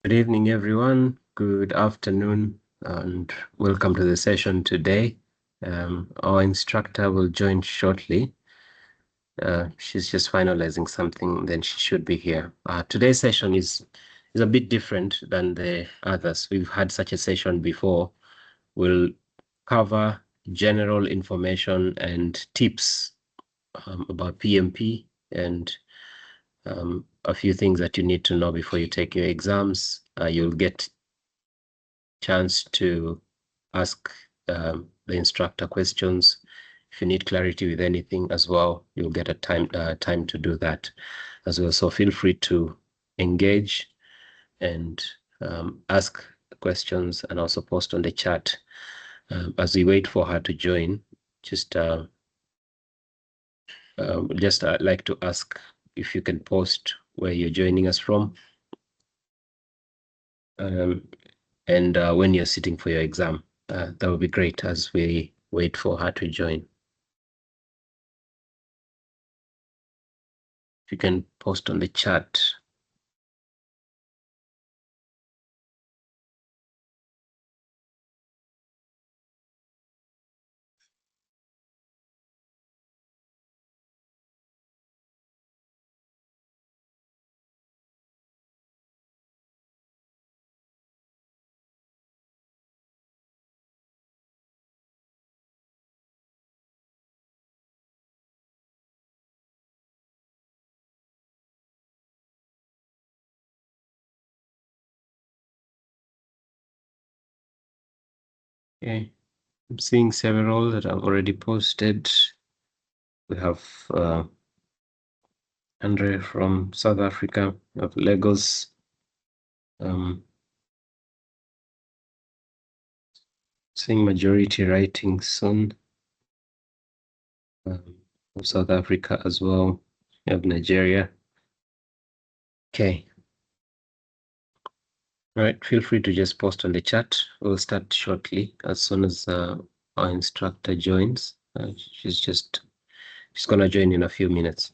Good evening, everyone. Good afternoon, and welcome to the session today. Our instructor will join shortly. She's just finalizing something, then she should be here. Today's session is a bit different than the others. We've had such a session before. We'll cover general information and tips about PMP and a few things that you need to know before you take your exams. You'll get chance to ask the instructor questions. If you need clarity with anything as well, you'll get a time to do that as well. So feel free to engage and ask questions and also post on the chat. As we wait for her to join, just like to ask if you can post where you're joining us from, and when you're sitting for your exam. That would be great as we wait for her to join. If you can post on the chat. Okay, I'm seeing several that I've already posted. We have Andre from South Africa, we have Lagos. Seeing majority writing soon. Of South Africa as well. We have Nigeria. Okay. All right, feel free to just post on the chat. We'll start shortly as soon as our instructor joins. She's gonna join in a few minutes.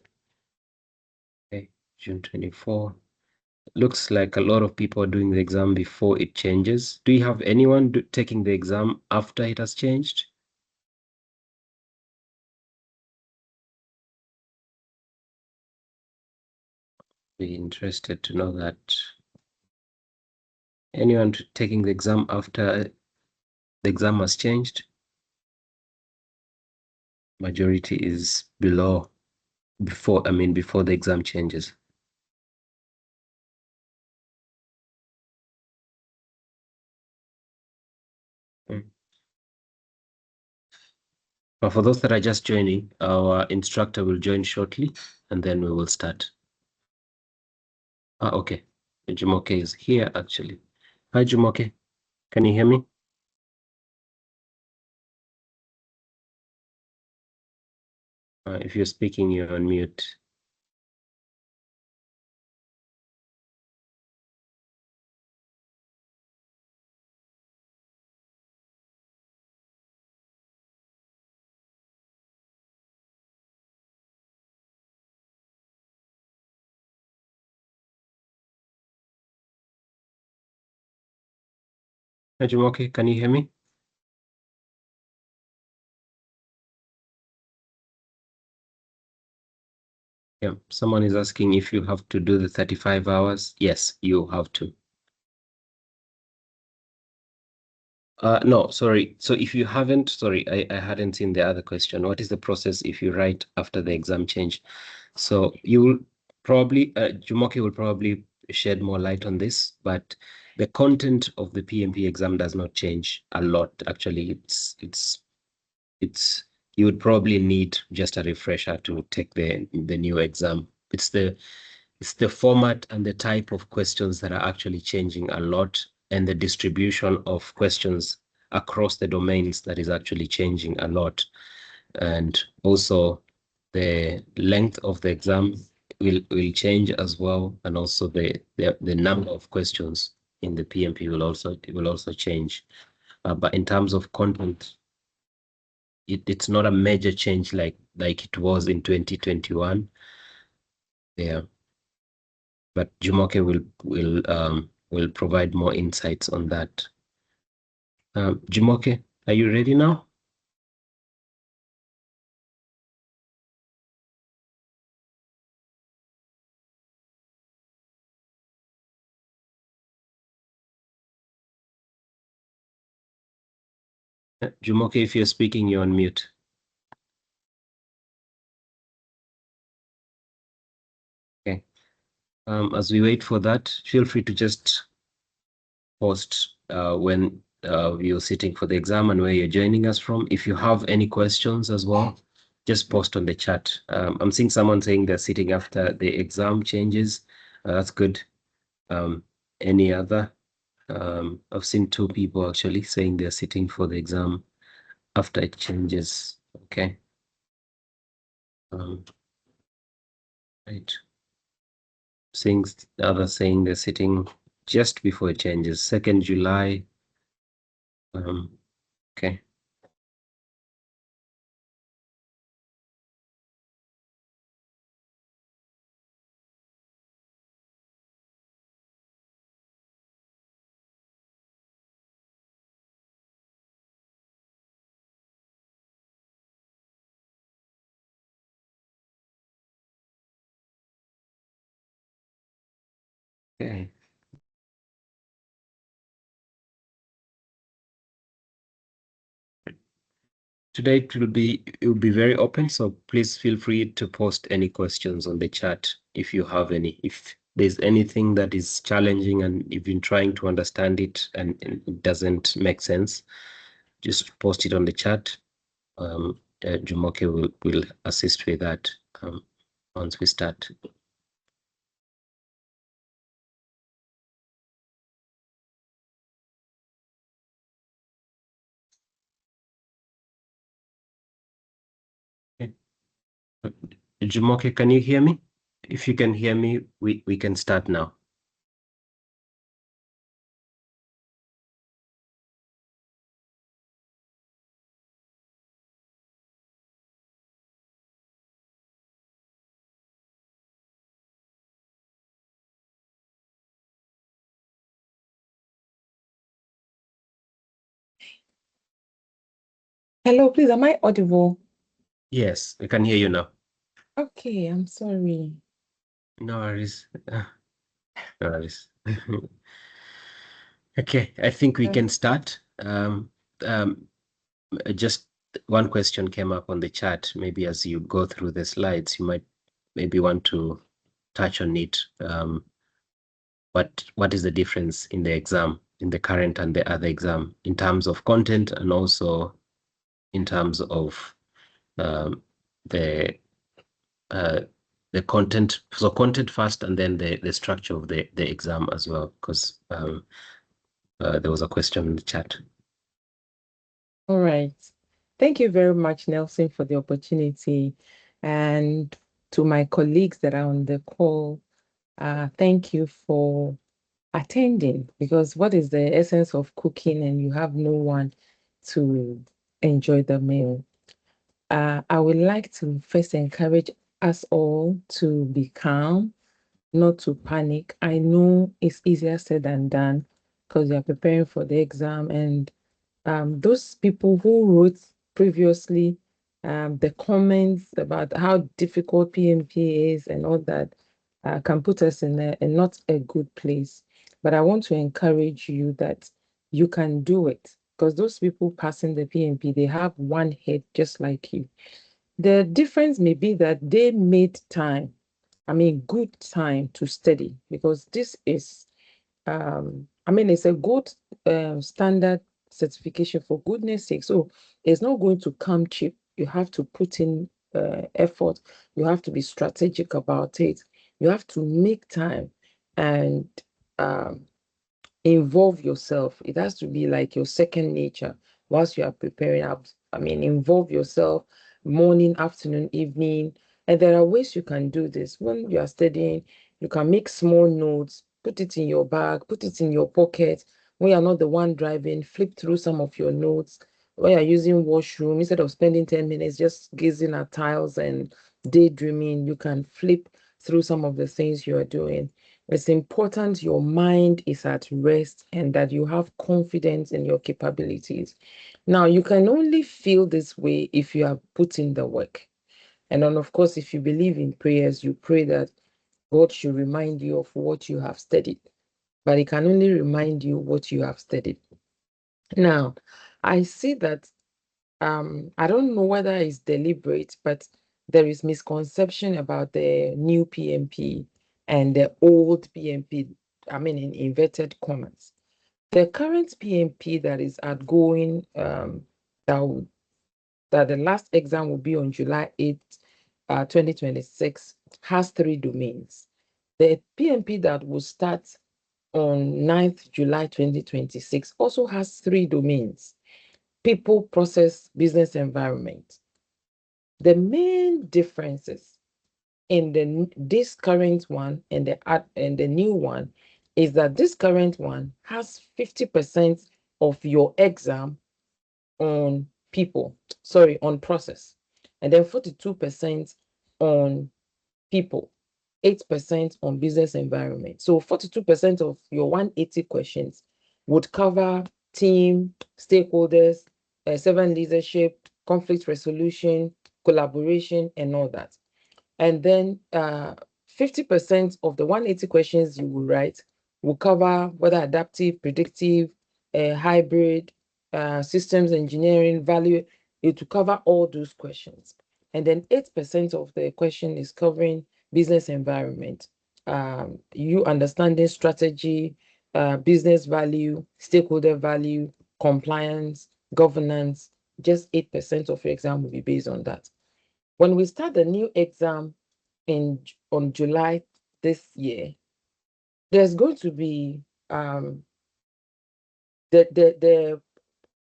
Okay, June 24. Looks like a lot of people are doing the exam before it changes. Do you have anyone taking the exam after it has changed? Be interested to know that. Anyone taking the exam after the exam has changed? Majority is before the exam changes. But for those that are just joining, our instructor will join shortly, and then we will start. Okay. Jumoke is here, actually. Hi, Jumoke. Can you hear me? If you're speaking, you're on mute. Hi, Jumoke, can you hear me? Yeah, someone is asking if you have to do the 35 hours. Yes, you have to. No, sorry. So if you haven't, sorry, I hadn't seen the other question. What is the process if you write after the exam change? So you will probably, Jumoke will probably shed more light on this, but the content of the PMP exam does not change a lot. Actually, it's you would probably need just a refresher to take the new exam. It's the format and the type of questions that are actually changing a lot, and the distribution of questions across the domains that is actually changing a lot. And also the length of the exam will change as well, and also the number of questions in the PMP will also change. But in terms of content, it's not a major change like it was in 2021. Yeah. But Jumoke will will provide more insights on that. Jumoke, are you ready now? Jumoke, if you're speaking, you're on mute. Okay. As we wait for that, feel free to just post when you're sitting for the exam and where you're joining us from. If you have any questions as well, just post on the chat. I'm seeing someone saying they're sitting after the exam changes. That's good. Any other? I've seen 2 people actually saying they're sitting for the exam after it changes. Okay. Right. Seeing others saying they're sitting just before it changes, 2nd July. Okay. Okay. Today it will be very open, so please feel free to post any questions on the chat if you have any. If there's anything that is challenging and you've been trying to understand it and it doesn't make sense, just post it on the chat. Jumoke will assist with that once we start. Okay. Jumoke, can you hear me? If you can hear me, we can start now. Hello, please, am I audible? Yes, I can hear you now. Okay, I'm sorry. No worries. No worries. Okay, I think we can start. Just one question came up on the chat. Maybe as you go through the slides, you might maybe want to touch on it. What is the difference in the exam, in the current and the other exam, in terms of content and also in terms of the the content. So content first, and then the structure of the exam as well, because there was a question in the chat. All right. Thank you very much, Nelson, for the opportunity. And to my colleagues that are on the call, thank you for attending, because what is the essence of cooking and you have no one to enjoy the meal? I would like to first encourage us all to be calm, not to panic. I know it's easier said than done because you're preparing for the exam, and those people who wrote previously the comments about how difficult PMP is and all that can put us in a not a good place. But I want to encourage you that you can do it, because those people passing the PMP, they have one head just like you. The difference may be that they made time, I mean, good time to study, because this is, it's a good standard certification, for goodness sake. So it's not going to come cheap. You have to put in effort. You have to be strategic about it. You have to make time and um, involve yourself. It has to be like your second nature whilst you are preparing up. Involve yourself morning, afternoon, evening. And there are ways you can do this. When you are studying, you can make small notes, put it in your bag, put it in your pocket. When you're not the one driving, flip through some of your notes. When you're using washroom, instead of spending 10 minutes just gazing at tiles and daydreaming, you can flip through some of the things you are doing. It's important your mind is at rest and that you have confidence in your capabilities. Now, you can only feel this way if you have put in the work. And then, of course, if you believe in prayers, you pray that God should remind you of what you have studied, but He can only remind you what you have studied. Now, I see that I don't know whether it's deliberate, but there is misconception about the new PMP and the old PMP. I mean, in inverted commas. The current PMP that is outgoing, that that the last exam will be on July 8th, 2026, has three domains. The PMP that will start on 9th July 2026 also has three domains: people, process, business environment. The main differences in this current one and the new one is that this current one has 50% of your exam on people, sorry, on process, and then 42% on people, 8% on business environment. So 42% of your 180 questions would cover team, stakeholders, servant leadership, conflict resolution, collaboration, and all that. And then 50% of the 180 questions you will write will cover whether adaptive, predictive, hybrid, systems engineering, value. It will cover all those questions. And then 8% of the question is covering business environment, you understanding strategy, business value, stakeholder value, compliance, governance. Just 8% of your exam will be based on that. When we start the new exam on July this year, there's going to be the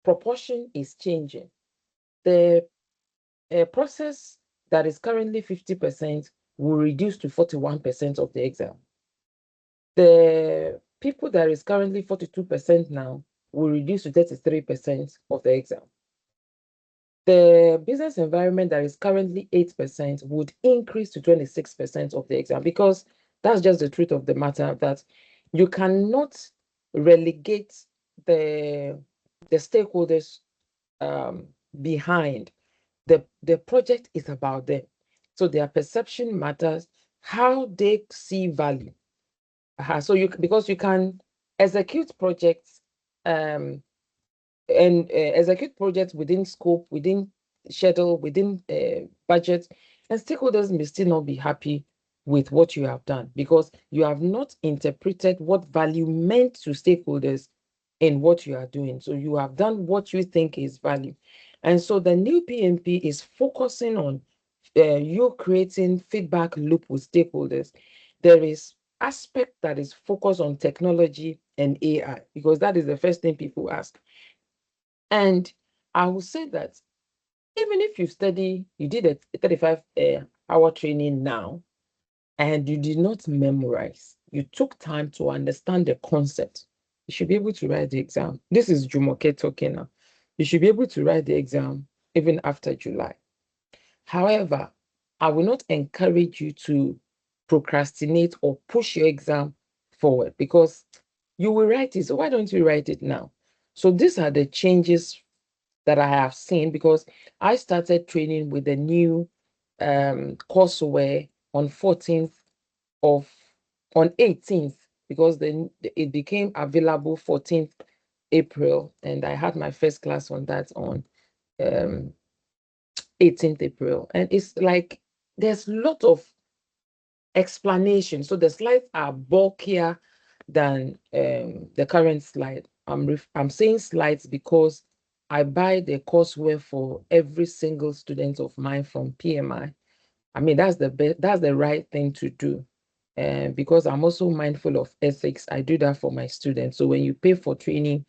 proportion is changing. The process that is currently 50% will reduce to 41% of the exam. The people that is currently 42% now will reduce to 33% of the exam. The business environment that is currently 8% would increase to 26% of the exam, because that's just the truth of the matter, that you cannot relegate the stakeholders behind. The project is about them. So their perception matters, how they see value. So because you can execute projects um, and execute projects within scope, within schedule, within budget, and stakeholders may still not be happy with what you have done because you have not interpreted what value meant to stakeholders in what you are doing. So you have done what you think is value. And so the new PMP is focusing on you creating feedback loop with stakeholders. There is aspect that is focused on technology and AI, because that is the first thing people ask. And I will say that even if you did a 35-hour training now and you did not memorize, you took time to understand the concept, you should be able to write the exam. This is Jumoke talking now. You should be able to write the exam even after July. However, I will not encourage you to procrastinate or push your exam forward, because you will write it. So why don't you write it now? So these are the changes that I have seen, because I started training with the new courseware on 14th of on 18th, because then it became available 14th April, and I had my first class on that on um 18th April. And it's like there's a lot of explanation. So the slides are bulkier than the current slide. I'm saying slides because I buy the courseware for every single student of mine from PMI. I mean, that's the right thing to do. And because I'm also mindful of ethics, I do that for my students. So when you pay for training,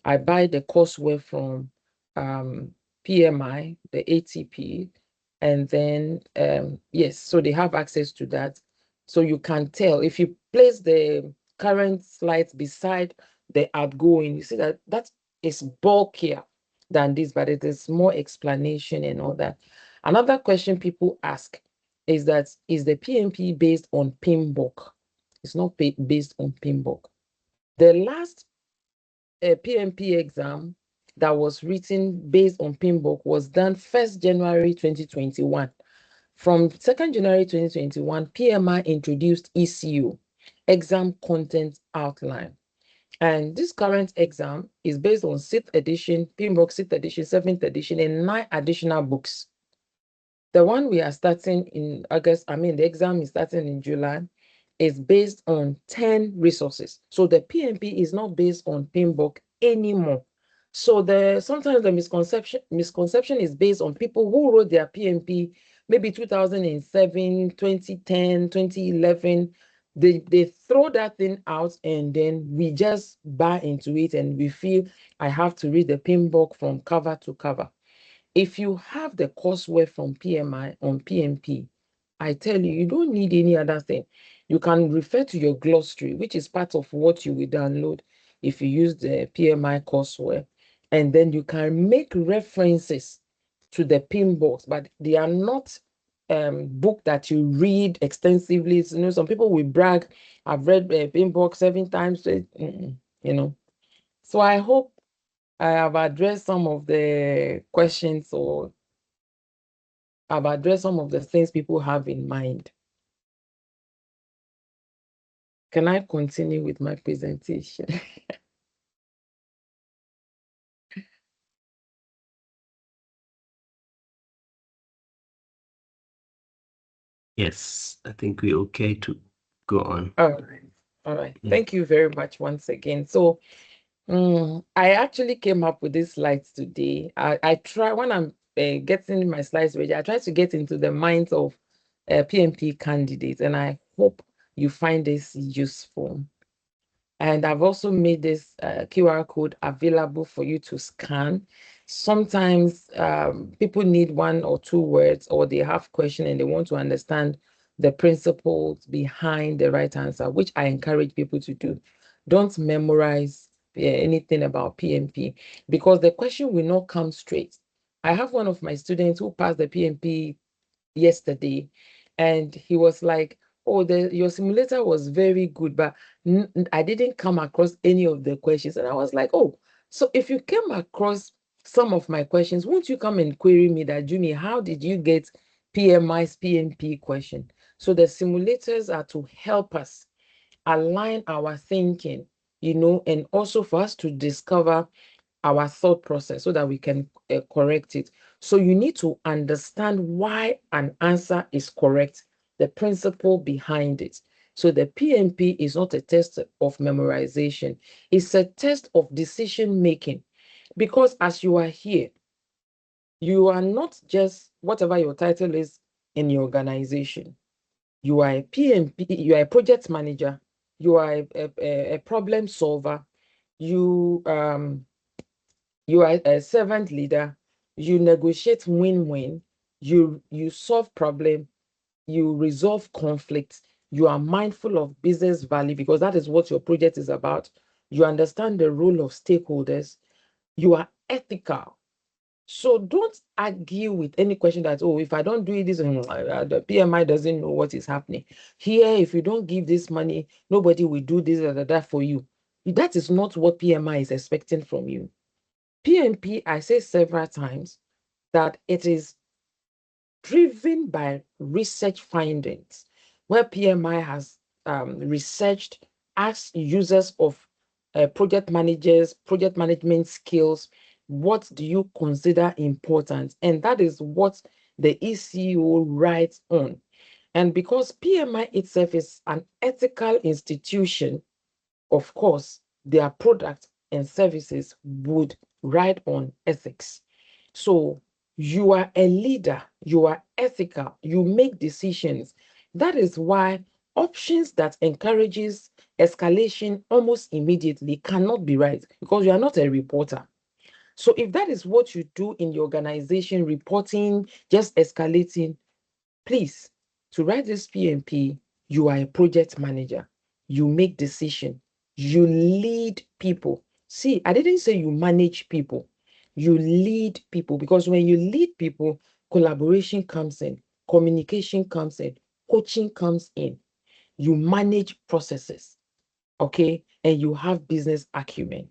I buy the courseware from PMI, the ATP, and then yes, so they have access to that. So you can tell if you place the current slides beside the outgoing, you see that that is bulkier than this, but it is more explanation and all that. Another question people ask is that, is the PMP based on PMBOK? It's not based on PMBOK. The last PMP exam that was written based on PMBOK was done 1st January 2021. From 2nd January 2021, PMI introduced ECU, Exam Content Outline. And this current exam is based on 6th edition, PMBOK 6th edition, 7th edition, and 9 additional books. The one we are starting in August, the exam is starting in July, is based on 10 resources. So the PMP is not based on PMBOK anymore. So sometimes the misconception is based on people who wrote their PMP maybe 2007, 2010, 2011. They throw that thing out and then we just buy into it and we feel I have to read the PMBOK from cover to cover. If you have the courseware from PMI on PMP, I tell you, you don't need any other thing. You can refer to your glossary, which is part of what you will download if you use the PMI courseware. And then you can make references to the PMBOKs, but they are not book that you read extensively. Some people will brag, I've read PMBOK 7 times, So I hope I have addressed some of the questions or I've addressed some of the things people have in mind. Can I continue with my presentation? Yes, I think we're okay to go on. All right. Thank you very much once again. So I actually came up with these slides today. I try when I'm getting my slides ready, I try to get into the minds of PMP candidates, and I hope you find this useful. And I've also made this QR code available for you to scan. Sometimes people need 1 or 2 words, or they have question and they want to understand the principles behind the right answer, which I encourage people to do. Don't memorize anything about PMP because the question will not come straight. I have one of my students who passed the PMP yesterday, and he was like, oh, your simulator was very good, but I didn't come across any of the questions. And I was like, oh, so if you came across some of my questions, won't you come and query me that, Juni, how did you get PMI's PMP question? So the simulators are to help us align our thinking, and also for us to discover our thought process so that we can correct it. So you need to understand why an answer is correct, the principle behind it. So the PMP is not a test of memorization. It's a test of decision making. Because as you are here, you are not just whatever your title is in your organization. You are a PMP, you are a project manager, you are a problem solver, you you are a servant leader, you negotiate win-win, you solve problem, you resolve conflicts, you are mindful of business value because that is what your project is about. You understand the role of stakeholders, you are ethical. So don't argue with any question that, oh, if I don't do this, the PMI doesn't know what is happening. Here, if you don't give this money, nobody will do this or that for you. That is not what PMI is expecting from you. PMP, I say several times that it is driven by research findings, where PMI has researched, asked users of project managers, project management skills, what do you consider important? And that is what the ECO writes on. And because PMI itself is an ethical institution, of course, their products and services would ride on ethics. So you are a leader, you are ethical, you make decisions. That is why options that encourages escalation almost immediately cannot be right because you are not a reporter. So if that is what you do in your organization, reporting, just escalating, please, to write this PMP, you are a project manager. You make decision. You lead people. See, I didn't say you manage people. You lead people because when you lead people, collaboration comes in, communication comes in, coaching comes in. you manage processes, okay, and you have business acumen.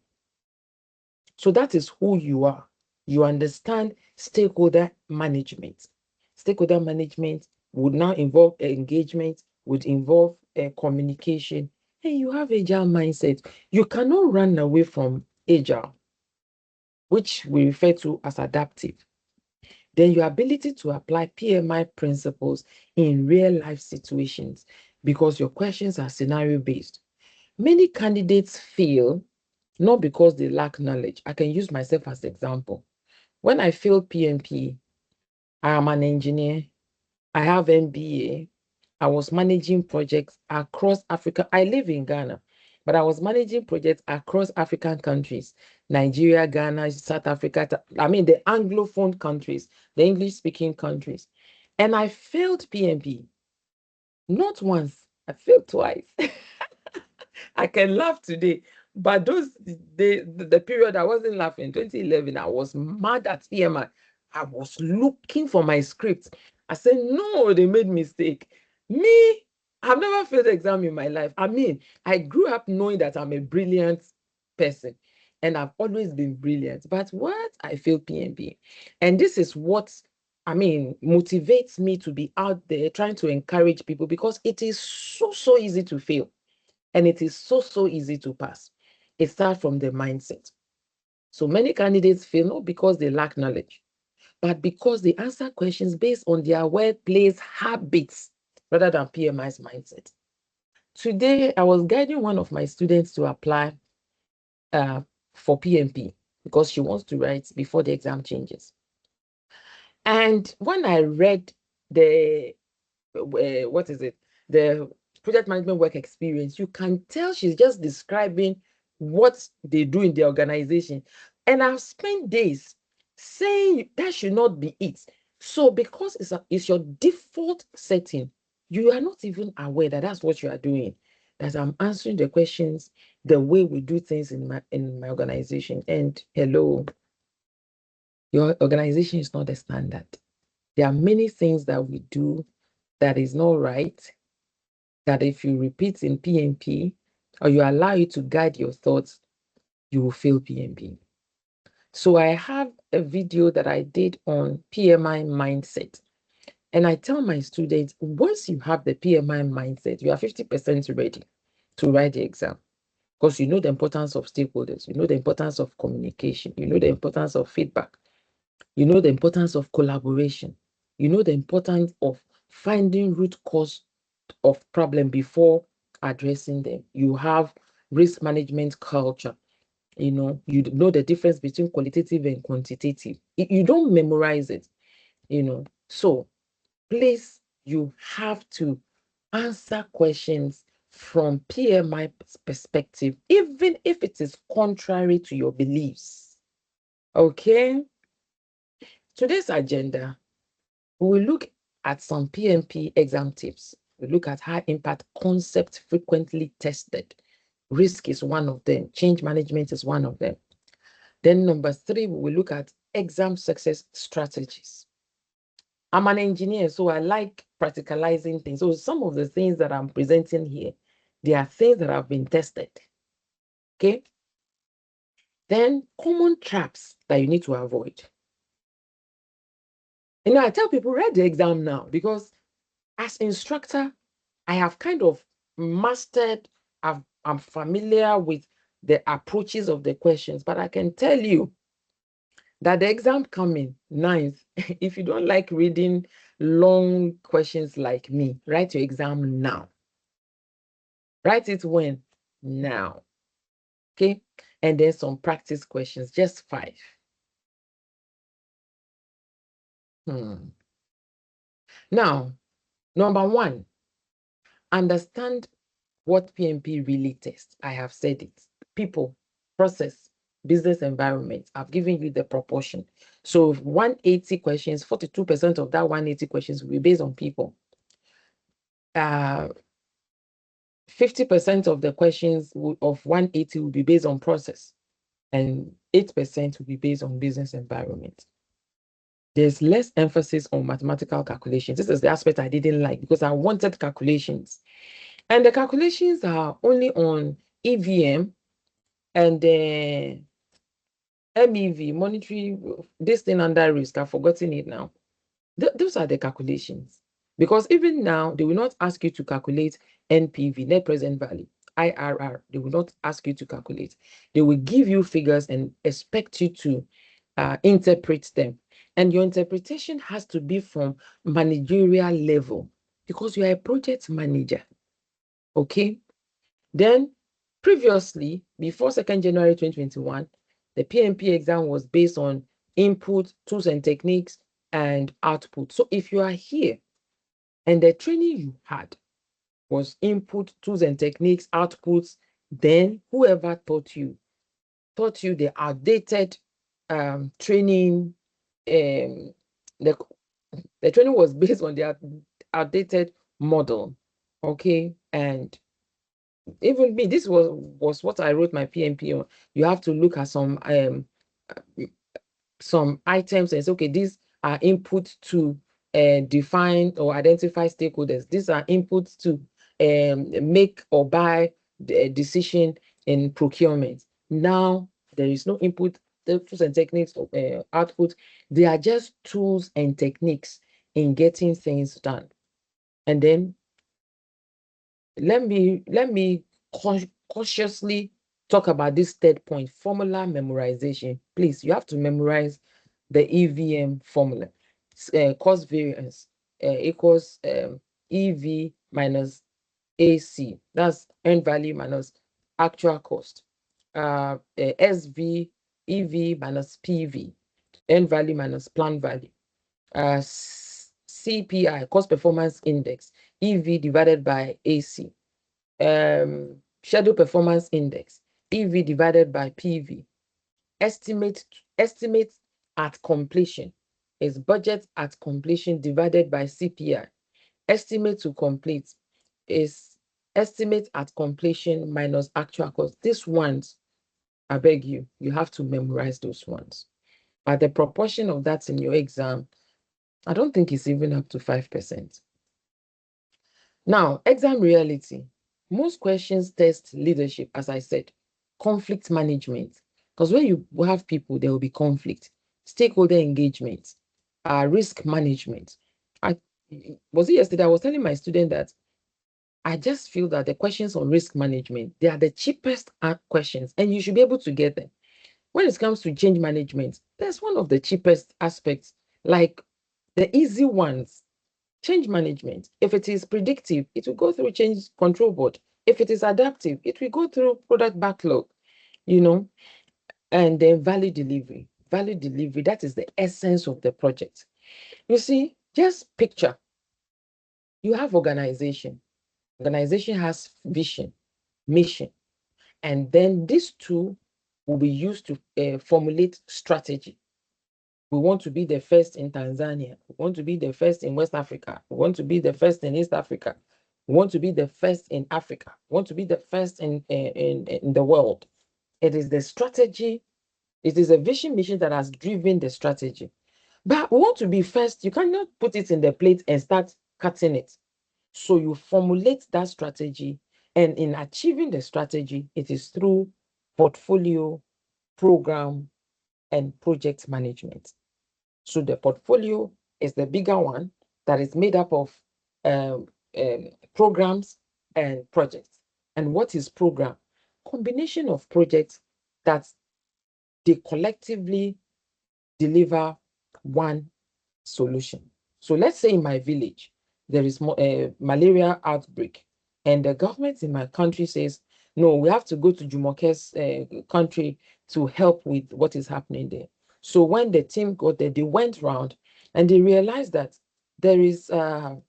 So that is who you are. You understand stakeholder management. Stakeholder management would now involve engagement, would involve communication, and you have agile mindset. You cannot run away from agile, which we refer to as adaptive. Then your ability to apply PMI principles in real life situations, because your questions are scenario based. Many candidates fail not because they lack knowledge. I can use myself as an example. When I failed PMP, I am an engineer. I have MBA. I was managing projects across Africa. I live in Ghana, but I was managing projects across African countries, Nigeria, Ghana, South Africa. I mean, the Anglophone countries, the English-speaking countries. And I failed PMP. Not once, I failed twice. I can laugh today, but the period I wasn't laughing, 2011, I was mad at EMI. I was looking for my script. I said, no, they made mistake. Me, I've never failed exam in my life. I mean, I grew up knowing that I'm a brilliant person, and I've always been brilliant. But what? I failed PMP. And this is what, I mean, motivates me to be out there trying to encourage people, because it is so easy to fail. And it is so easy to pass. It starts from the mindset. So many candidates fail not because they lack knowledge, but because they answer questions based on their workplace habits rather than PMI's mindset. Today, I was guiding one of my students to apply for PMP because she wants to write before the exam changes. And when I read the what is it? The project management work experience, you can tell she's just describing what they do in the organization. And I've spent days saying that should not be it. So because it's your default setting, you are not even aware that that's what you are doing. That I'm answering the questions the way we do things in my organization. And hello, your organization is not the standard. There are many things that we do that is not right, that if you repeat in PMP or you allow it to guide your thoughts, you will fail PMP. So I have a video that I did on PMI mindset. And I tell my students, once you have the PMI mindset, you are 50% ready to write the exam, because you know the importance of stakeholders, you know the importance of communication, you know the importance of feedback, you know the importance of collaboration, you know the importance of finding root cause of problem before addressing them. You have risk management culture. You know the difference between qualitative and quantitative. You don't memorize it. So please, you have to answer questions from PMI perspective, even if it is contrary to your beliefs. Okay. Today's agenda, we will look at some PMP exam tips. We look at high impact concepts frequently tested. Risk is one of them. Change management is one of them. Then number 3, we will look at exam success strategies. I'm an engineer, so I like practicalizing things. So some of the things that I'm presenting here, they are things that have been tested. Okay. Then common traps that you need to avoid. I tell people, read the exam now, because as instructor, I have kind of mastered, I'm familiar with the approaches of the questions, but I can tell you that the exam coming 9th, if you don't like reading long questions like me, write your exam now. Write it when? Now. Okay? And then some practice questions, just 5. Now, number 1, understand what PMP really tests. I have said it. People, process, business environment. I've given you the proportion. So 180 questions, 42% of that 180 questions will be based on people. 50% of the questions of 180 will be based on process, and 8% will be based on business environment. There's less emphasis on mathematical calculations. This is the aspect I didn't like, because I wanted calculations. And the calculations are only on EVM and MEV, monetary, this thing under risk. I've forgotten it now. Those are the calculations. Because even now, they will not ask you to calculate NPV, net present value, IRR. They will not ask you to calculate. They will give you figures and expect you to interpret them. And your interpretation has to be from managerial level because you are a project manager. Okay. Then previously, before 2nd January 2021, the PMP exam was based on input, tools and techniques, and output. So if you are here and the training you had was input, tools and techniques, outputs, then whoever taught you the outdated training. The, the training was based on the outdated model. Okay. And even me, this was what I wrote my PMP on. You have to look at some items and say, okay, these are input to define or identify stakeholders. These are inputs to make or buy the decision in procurement. Now there is no input, the tools and techniques of output. They are just tools and techniques in getting things done. And then let me cautiously talk about this third point, formula memorization. Please, you have to memorize the EVM formula. Cost variance equals EV minus AC. That's earned value minus actual cost. SV, EV minus PV, earned value minus planned value. CPI, cost performance index, EV divided by AC. Schedule performance index, EV divided by PV. Estimate at completion is budget at completion divided by CPI. Estimate to complete is estimate at completion minus actual cost. These ones, I beg you, you have to memorize those ones. But the proportion of that in your exam, I don't think it's even up to 5%. Now, exam reality. Most questions test leadership, as I said, conflict management. Because when you have people, there will be conflict, stakeholder engagement, risk management. Was it yesterday? I was telling my student that I just feel that the questions on risk management, they are the cheapest questions, and you should be able to get them. When it comes to change management, that's one of the cheapest aspects, like the easy ones. Change management, if it is predictive, it will go through change control board. If it is adaptive, it will go through product backlog, and then value delivery. Value delivery, that is the essence of the project. You see, just picture, you have organization. Organization has vision, mission, and then these two will be used to formulate strategy. We want to be the first in Tanzania. We want to be the first in West Africa. We want to be the first in East Africa. We want to be the first in Africa. We want to be the first in the world. It is the strategy. It is a vision mission that has driven the strategy. But we want to be first. You cannot put it in the plate and start cutting it. So you formulate that strategy. And in achieving the strategy, it is through portfolio, program, and project management. So the portfolio is the bigger one that is made up of programs and projects. And what is program? Combination of projects that they collectively deliver one solution. So let's say in my village, there is a malaria outbreak, and the government in my country says, no, we have to go to Jumoke's country to help with what is happening there. So when the team got there, they went round and they realized that there is the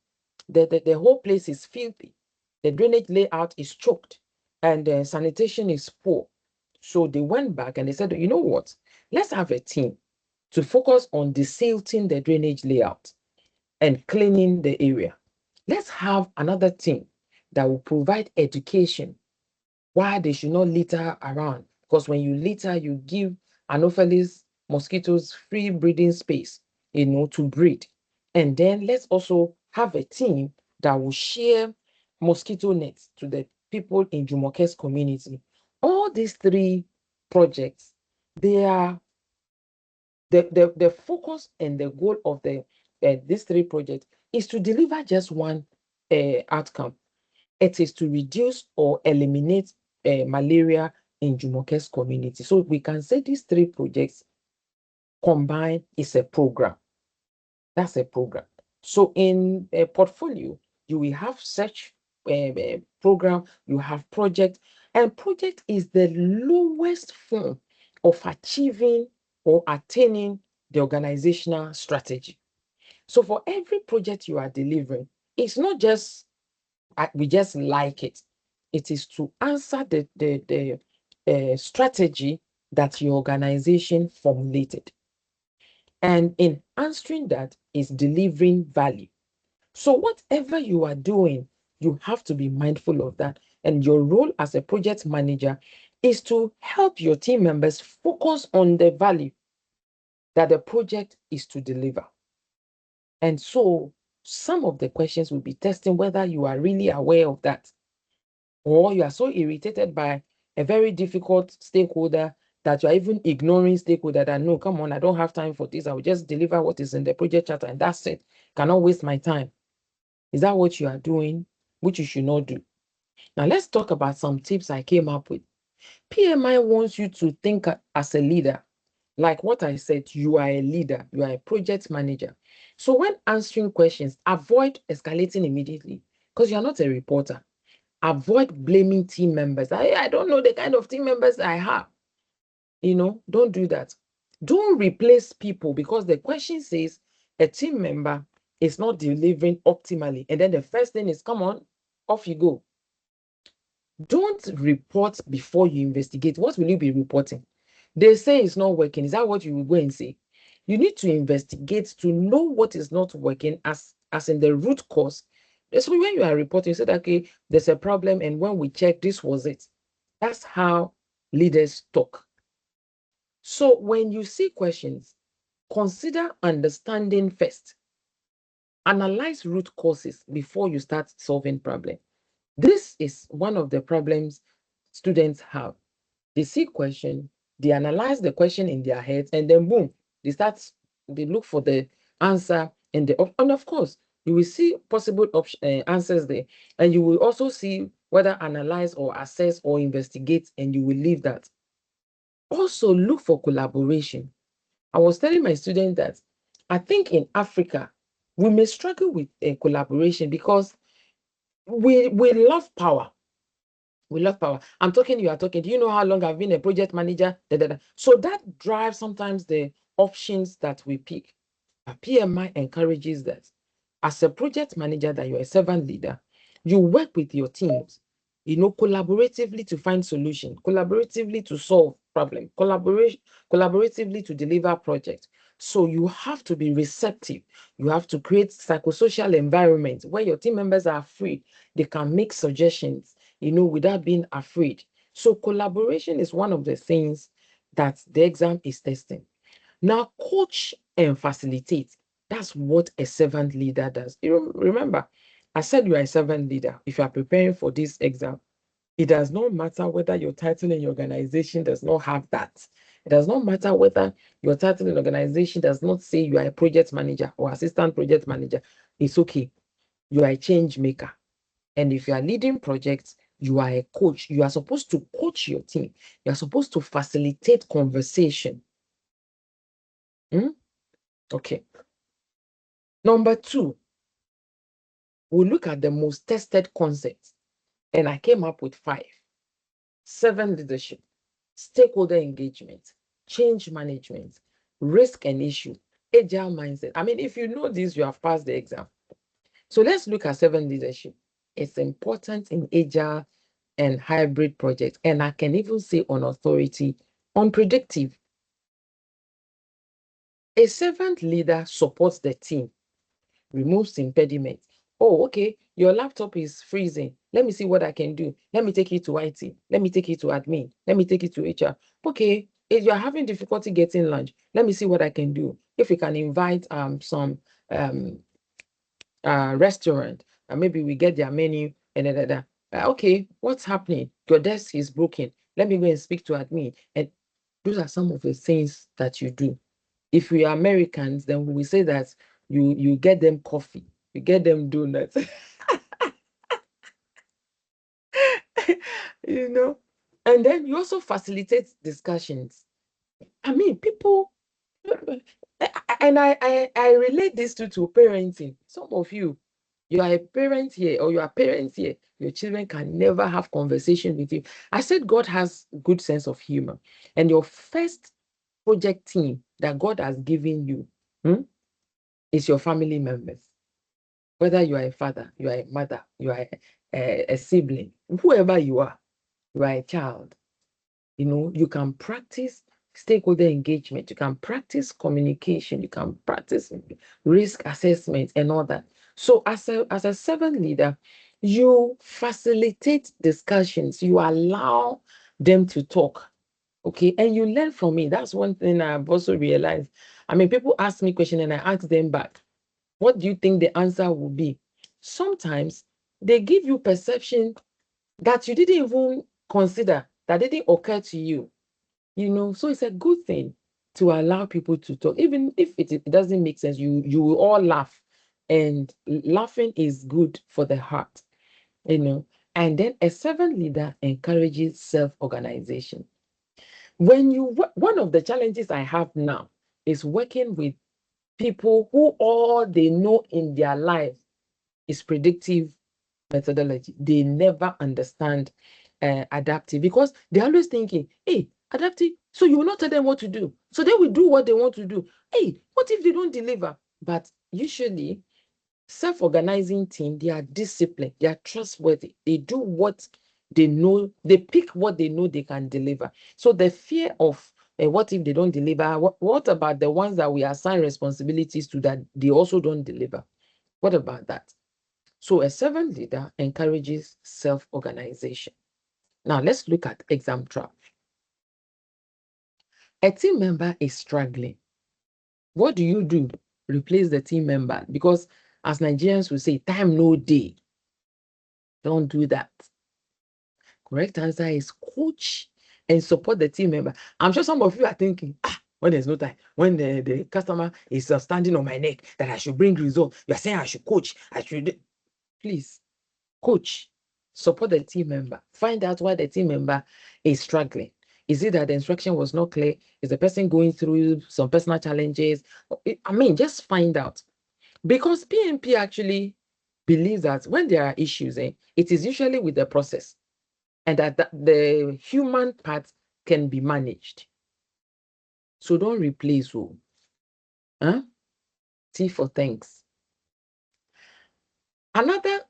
whole place is filthy. The drainage layout is choked and the sanitation is poor. So they went back and they said, you know what? Let's have a team to focus on desilting the drainage layout and cleaning the area. Let's have another team that will provide education why they should not litter around. Because when you litter, you give Anopheles mosquitoes free breeding space, to breed. And then let's also have a team that will share mosquito nets to the people in Jumoke's community. All these three projects, they are the focus and the goal of these three projects is to deliver just one outcome. It is to reduce or eliminate malaria in Jumoke's community. So we can say these three projects combined is a program. That's a program. So in a portfolio, you will have such program, you have project, and project is the lowest form of achieving or attaining the organizational strategy. So for every project you are delivering, it's not just we just like it. It is to answer the strategy that your organization formulated. And in answering that is delivering value. So whatever you are doing, you have to be mindful of that. And your role as a project manager is to help your team members focus on the value that the project is to deliver. And so some of the questions will be testing whether you are really aware of that, or you are so irritated by a very difficult stakeholder that you are even ignoring stakeholder that, no, come on, I don't have time for this. I will just deliver what is in the project charter and that's it. Cannot waste my time. Is that what you are doing, which you should not do? Now, let's talk about some tips I came up with. PMI wants you to think as a leader. Like what I said, you are a leader, you are a project manager. So when answering questions, avoid escalating immediately because you're not a reporter. Avoid blaming team members. I don't know the kind of team members I have. Don't do that. Don't replace people because the question says a team member is not delivering optimally. And then the first thing is, come on, off you go. Don't report before you investigate. What will you be reporting? They say it's not working. Is that what you will go and say? You need to investigate to know what is not working as in the root cause. So when you are reporting, you say, okay, there's a problem, and when we check, this was it. That's how leaders talk. So when you see questions, consider understanding first. Analyze root causes before you start solving problems. This is one of the problems students have. They see question, they analyze the question in their heads, and then boom, they look for the answer and of course, you will see possible answers there, and you will also see whether analyze or assess or investigate, and you will leave that. Also, look for collaboration. I was telling my student that I think in Africa, we may struggle with collaboration because we love power. We love power. I'm talking, you are talking. Do you know how long I've been a project manager? Da, da, da. So that drives sometimes the options that we pick. PMI encourages that. As a project manager, that you're a servant leader, you work with your teams, collaboratively to find solution, collaboratively to solve problem, collaboratively to deliver projects. So you have to be receptive. You have to create psychosocial environment where your team members are free. They can make suggestions, without being afraid. So collaboration is one of the things that the exam is testing. Now, coach and facilitate. That's what a servant leader does. Remember, I said you are a servant leader. If you are preparing for this exam, it does not matter whether your title in your organization does not have that. It does not matter whether your title in organization does not say you are a project manager or assistant project manager. It's okay. You are a change maker. And if you are leading projects, you are a coach. You are supposed to coach your team. You are supposed to facilitate conversation. Okay. Number 2, we'll look at the most tested concepts. And I came up with 5. Servant leadership, stakeholder engagement, change management, risk and issue, agile mindset. I mean, if you know this, you have passed the exam. So let's look at servant leadership. It's important in agile and hybrid projects. And I can even say on authority, unpredictable. A servant leader supports the team, removes impediments. Oh, okay, your laptop is freezing. Let me see what I can do. Let me take it to IT. Let me take it to admin. Let me take it to HR. Okay, if you're having difficulty getting lunch, let me see what I can do. If we can invite some restaurant, and maybe we get their menu and okay, what's happening? Your desk is broken. Let me go and speak to admin. And those are some of the things that you do. If we are Americans, then we say that you get them coffee, you get them donuts. And then you also facilitate discussions. I mean, people, and I relate this to parenting. Some of you are a parent here, or you are parents here, your children can never have conversation with you. I said God has good sense of humor, and your first project team that God has given you is your family members. Whether you are a father, you are a mother, you are a sibling, whoever you are a child. You can practice stakeholder engagement, you can practice communication, you can practice risk assessment and all that. So as a servant leader, you facilitate discussions, you allow them to talk, okay, and you learn from it. That's one thing I've also realized. I mean, people ask me questions and I ask them back, what do you think the answer will be? Sometimes they give you perception that you didn't even consider, that didn't occur to you. So it's a good thing to allow people to talk, even if it doesn't make sense. You will all laugh, and laughing is good for the heart. And then a servant leader encourages self-organization. One of the challenges I have now is working with people who all they know in their life is predictive methodology. They never understand adaptive, because they're always thinking, hey, adaptive, so you will not tell them what to do, so they will do what they want to do. Hey, what if they don't deliver? But usually self-organizing team, they are disciplined, they are trustworthy, they do what they know, they pick what they know they can deliver. So the fear of what if they don't deliver, what about the ones that we assign responsibilities to that they also don't deliver? What about that? So a servant leader encourages self-organization. Now let's look at exam trap. A team member is struggling. What do you do? Replace the team member, because as Nigerians will say, time no day. Don't do that. Correct answer is coach and support the team member. I'm sure some of you are thinking, when there's no time, when the customer is standing on my neck, that I should bring results. You're saying I should coach. Please, coach, support the team member. Find out why the team member is struggling. Is it that the instruction was not clear? Is the person going through some personal challenges? I mean, just find out. Because PMP actually believes that when there are issues, it is usually with the process, and that the human part can be managed. So don't replace who. T for thanks. Another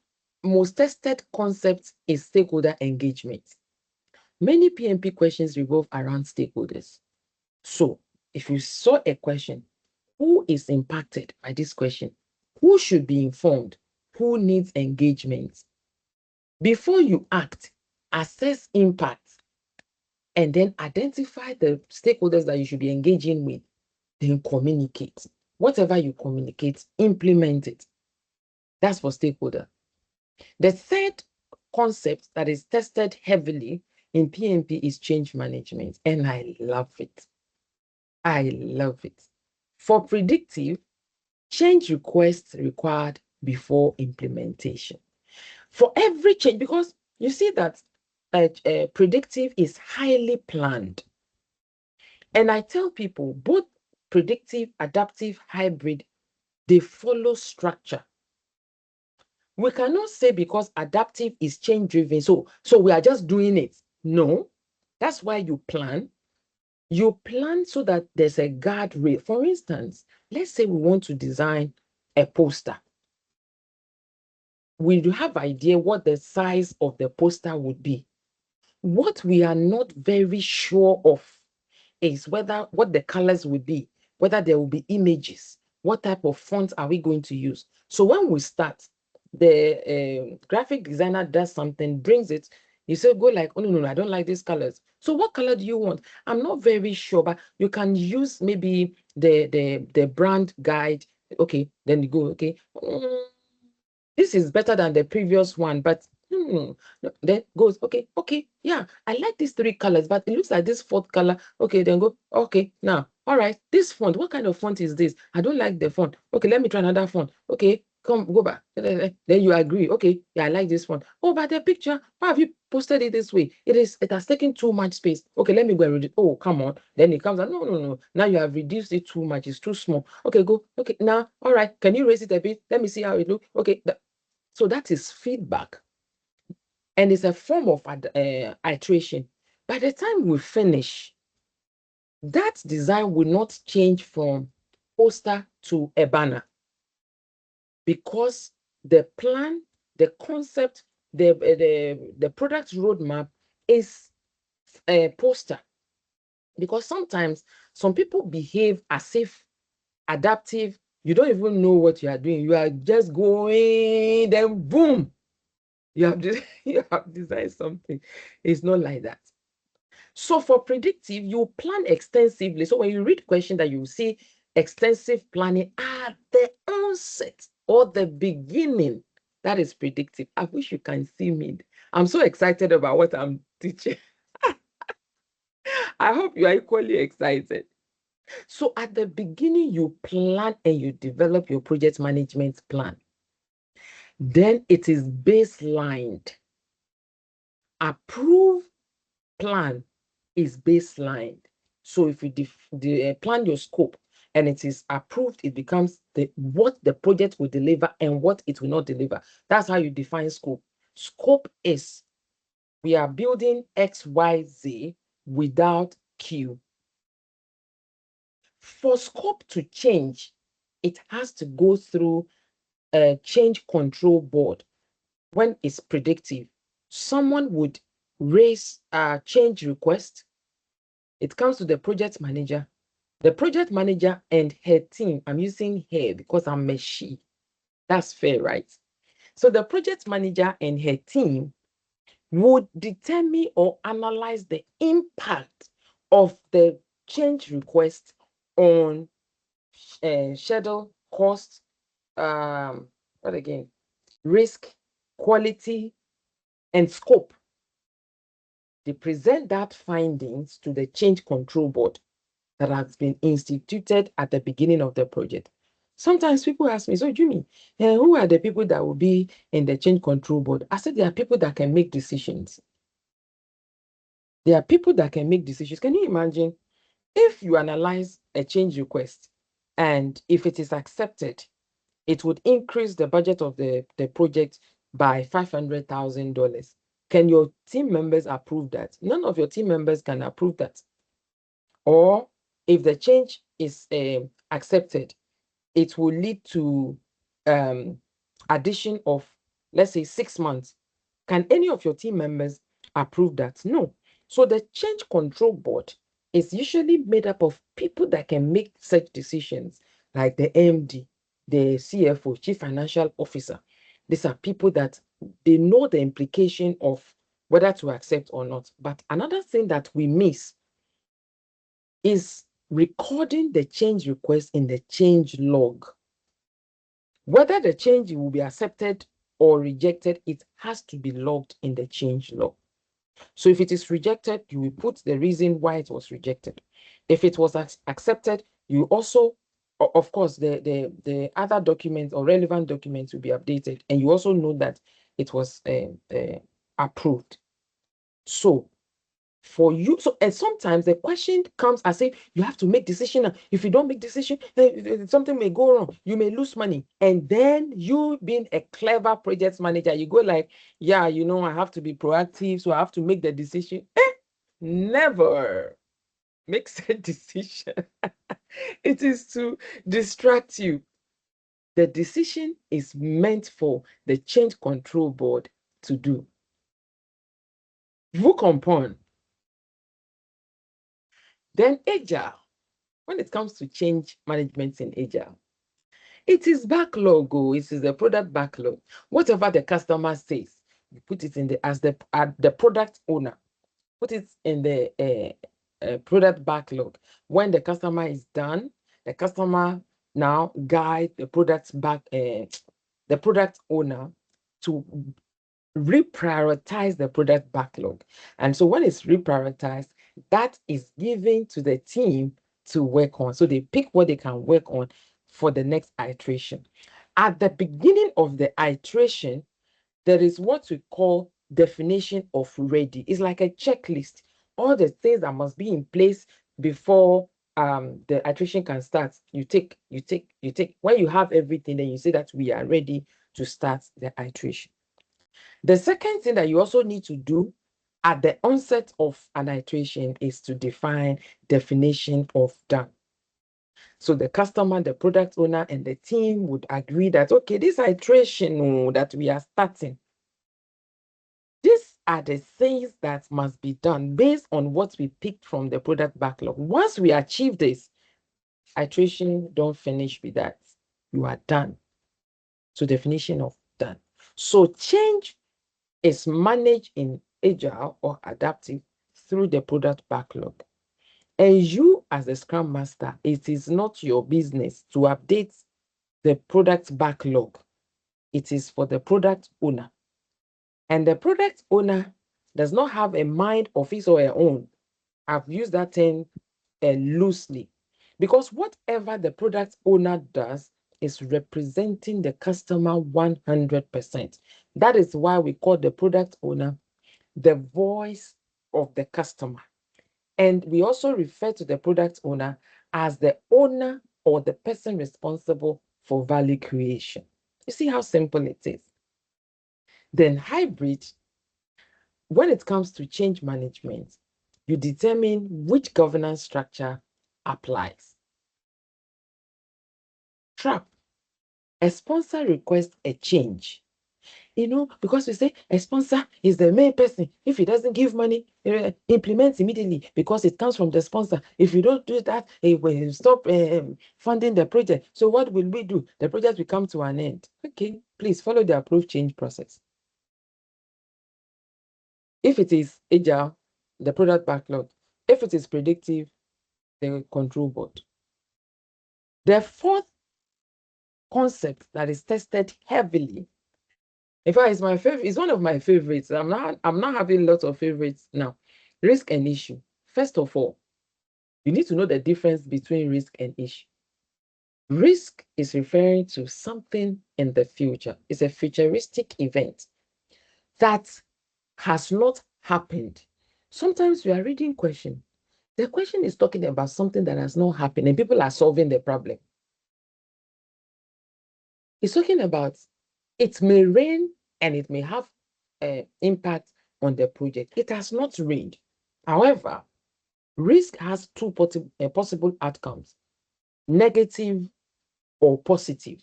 most tested concept is stakeholder engagement. Many PMP questions revolve around stakeholders. So if you saw a question, who is impacted by this question? Who should be informed? Who needs engagement? Before you act, assess impact, and then identify the stakeholders that you should be engaging with, then communicate. Whatever you communicate, implement it. That's for stakeholder. The third concept that is tested heavily in PMP is change management, and I love it. I love it. For predictive, change requests required before implementation. For every change, because you see that predictive is highly planned. And I tell people, both predictive, adaptive, hybrid, they follow structure. We cannot say because adaptive is change driven, so we are just doing it. No, that's why you plan. You plan so that there's a guardrail. For instance, let's say we want to design a poster. We do have idea what the size of the poster would be. What we are not very sure of is what the colors would be, whether there will be images, what type of font are we going to use. So when we start, the graphic designer does something, brings it, you say, go like, oh, no, I don't like these colors. So what color do you want? I'm not very sure, but you can use maybe the brand guide. Okay, then you go, okay. This is better than the previous one, but no. Then goes, okay, yeah, I like these three colors, but it looks like this fourth color. Okay, then go, okay, now, all right, this font, what kind of font is this? I don't like the font. Okay, let me try another font. Okay, come, go back. Then you agree. Okay, yeah, I like this font. Oh, but the picture, why have you posted it this way? It has taken too much space. Okay, let me go and read it. Oh, come on. Then it comes out, no. Now you have reduced it too much. It's too small. Okay, go. Okay, now, all right, can you raise it a bit? Let me see how it looks. Okay, so that is feedback, and it's a form of iteration. By the time we finish, that design will not change from poster to a banner, because the plan, the concept, the product roadmap is a poster. Because sometimes some people behave as if adaptive, you don't even know what you are doing. You are just going, then boom, you have you have designed something. It's not like that. So for predictive, you plan extensively. So when you read question that you see extensive planning at the onset or the beginning, that is predictive. I wish you can see me. I'm so excited about what I'm teaching. I hope you are equally excited. So at the beginning, you plan and you develop your project management plan. Then it is baselined. Approved plan is baselined. So if you plan your scope and it is approved, it becomes what the project will deliver and what it will not deliver. That's how you define scope. Scope is, we are building XYZ without Q. For scope to change, it has to go through a change control board. When it's predictive, someone would raise a change request. It comes to the project manager. The project manager and her team, I'm using her because I'm a she. That's fair, right? So the project manager and her team would determine or analyze the impact of the change request on schedule, cost, what again? Risk, quality, and scope. They present that findings to the change control board that has been instituted at the beginning of the project. Sometimes people ask me, so Jimmy, who are the people that will be in the change control board? I said, there are people that can make decisions. There are people that can make decisions. Can you imagine if you analyze a change request and if it is accepted, it would increase the budget of the project by $500,000. Can your team members approve that? None of your team members can approve that. Or if the change is accepted, it will lead to addition of, let's say, 6 months. Can any of your team members approve that? No. So the change control board is usually made up of people that can make such decisions, like the MD, the CFO, Chief Financial Officer. These are people that they know the implication of whether to accept or not. But another thing that we miss is recording the change request in the change log. Whether the change will be accepted or rejected, it has to be logged in the change log. So if it is rejected, you will put the reason why it was rejected. If it was accepted, you also, of course, the other documents or relevant documents will be updated, and you also know that it was approved. So for you, and sometimes the question comes as if you have to make decision. If you don't make decision, something may go wrong. You may lose money. And then you being a clever project manager, you go like, yeah, I have to be proactive, so I have to make the decision. Never makes a decision. It is to distract you. The decision is meant for the change control board to do. Vous comprenez? Then agile. When it comes to change management in agile, it is backlog. It is the product backlog. Whatever the customer says, you put it in the product owner, put it in the product backlog. When the customer is done, the customer now guide the product owner to reprioritize the product backlog. And so when it's reprioritized, that is given to the team to work on. So they pick what they can work on for the next iteration. At the beginning of the iteration, there is what we call definition of ready. It's like a checklist. All the things that must be in place before the iteration can start. You take. When you have everything, then you say that we are ready to start the iteration. The second thing that you also need to do at the onset of an iteration is to define definition of done. So the customer, the product owner, and the team would agree that, okay, this iteration that we are starting, these are the things that must be done based on what we picked from the product backlog. Once we achieve this, iteration don't finish with that. You are done. So definition of done. So change is managed in agile or adaptive through the product backlog. And you as a Scrum Master, it is not your business to update the product backlog. It is for the product owner. And the product owner does not have a mind of his or her own. I've used that term loosely because whatever the product owner does is representing the customer 100%. That is why we call the product owner the voice of the customer. And we also refer to the product owner as the owner or the person responsible for value creation. You see how simple it is. Then hybrid, when it comes to change management, you determine which governance structure applies. Trap, a sponsor requests a change. Because we say a sponsor is the main person. If he doesn't give money, implement immediately because it comes from the sponsor. If you don't do that, he will stop funding the project. So what will we do? The project will come to an end. Okay, please follow the approved change process. If it is agile, the product backlog. If it is predictive, the control board. The fourth concept that is tested heavily, in fact, it's my favorite. It's one of my favorites. I'm not having lots of favorites now. Risk and issue. First of all, you need to know the difference between risk and issue. Risk is referring to something in the future. It's a futuristic event that has not happened. Sometimes we are reading question. The question is talking about something that has not happened and people are solving the problem. It's talking about it may rain and it may have impact on the project. It has not rained. However, risk has two possible outcomes, negative or positive,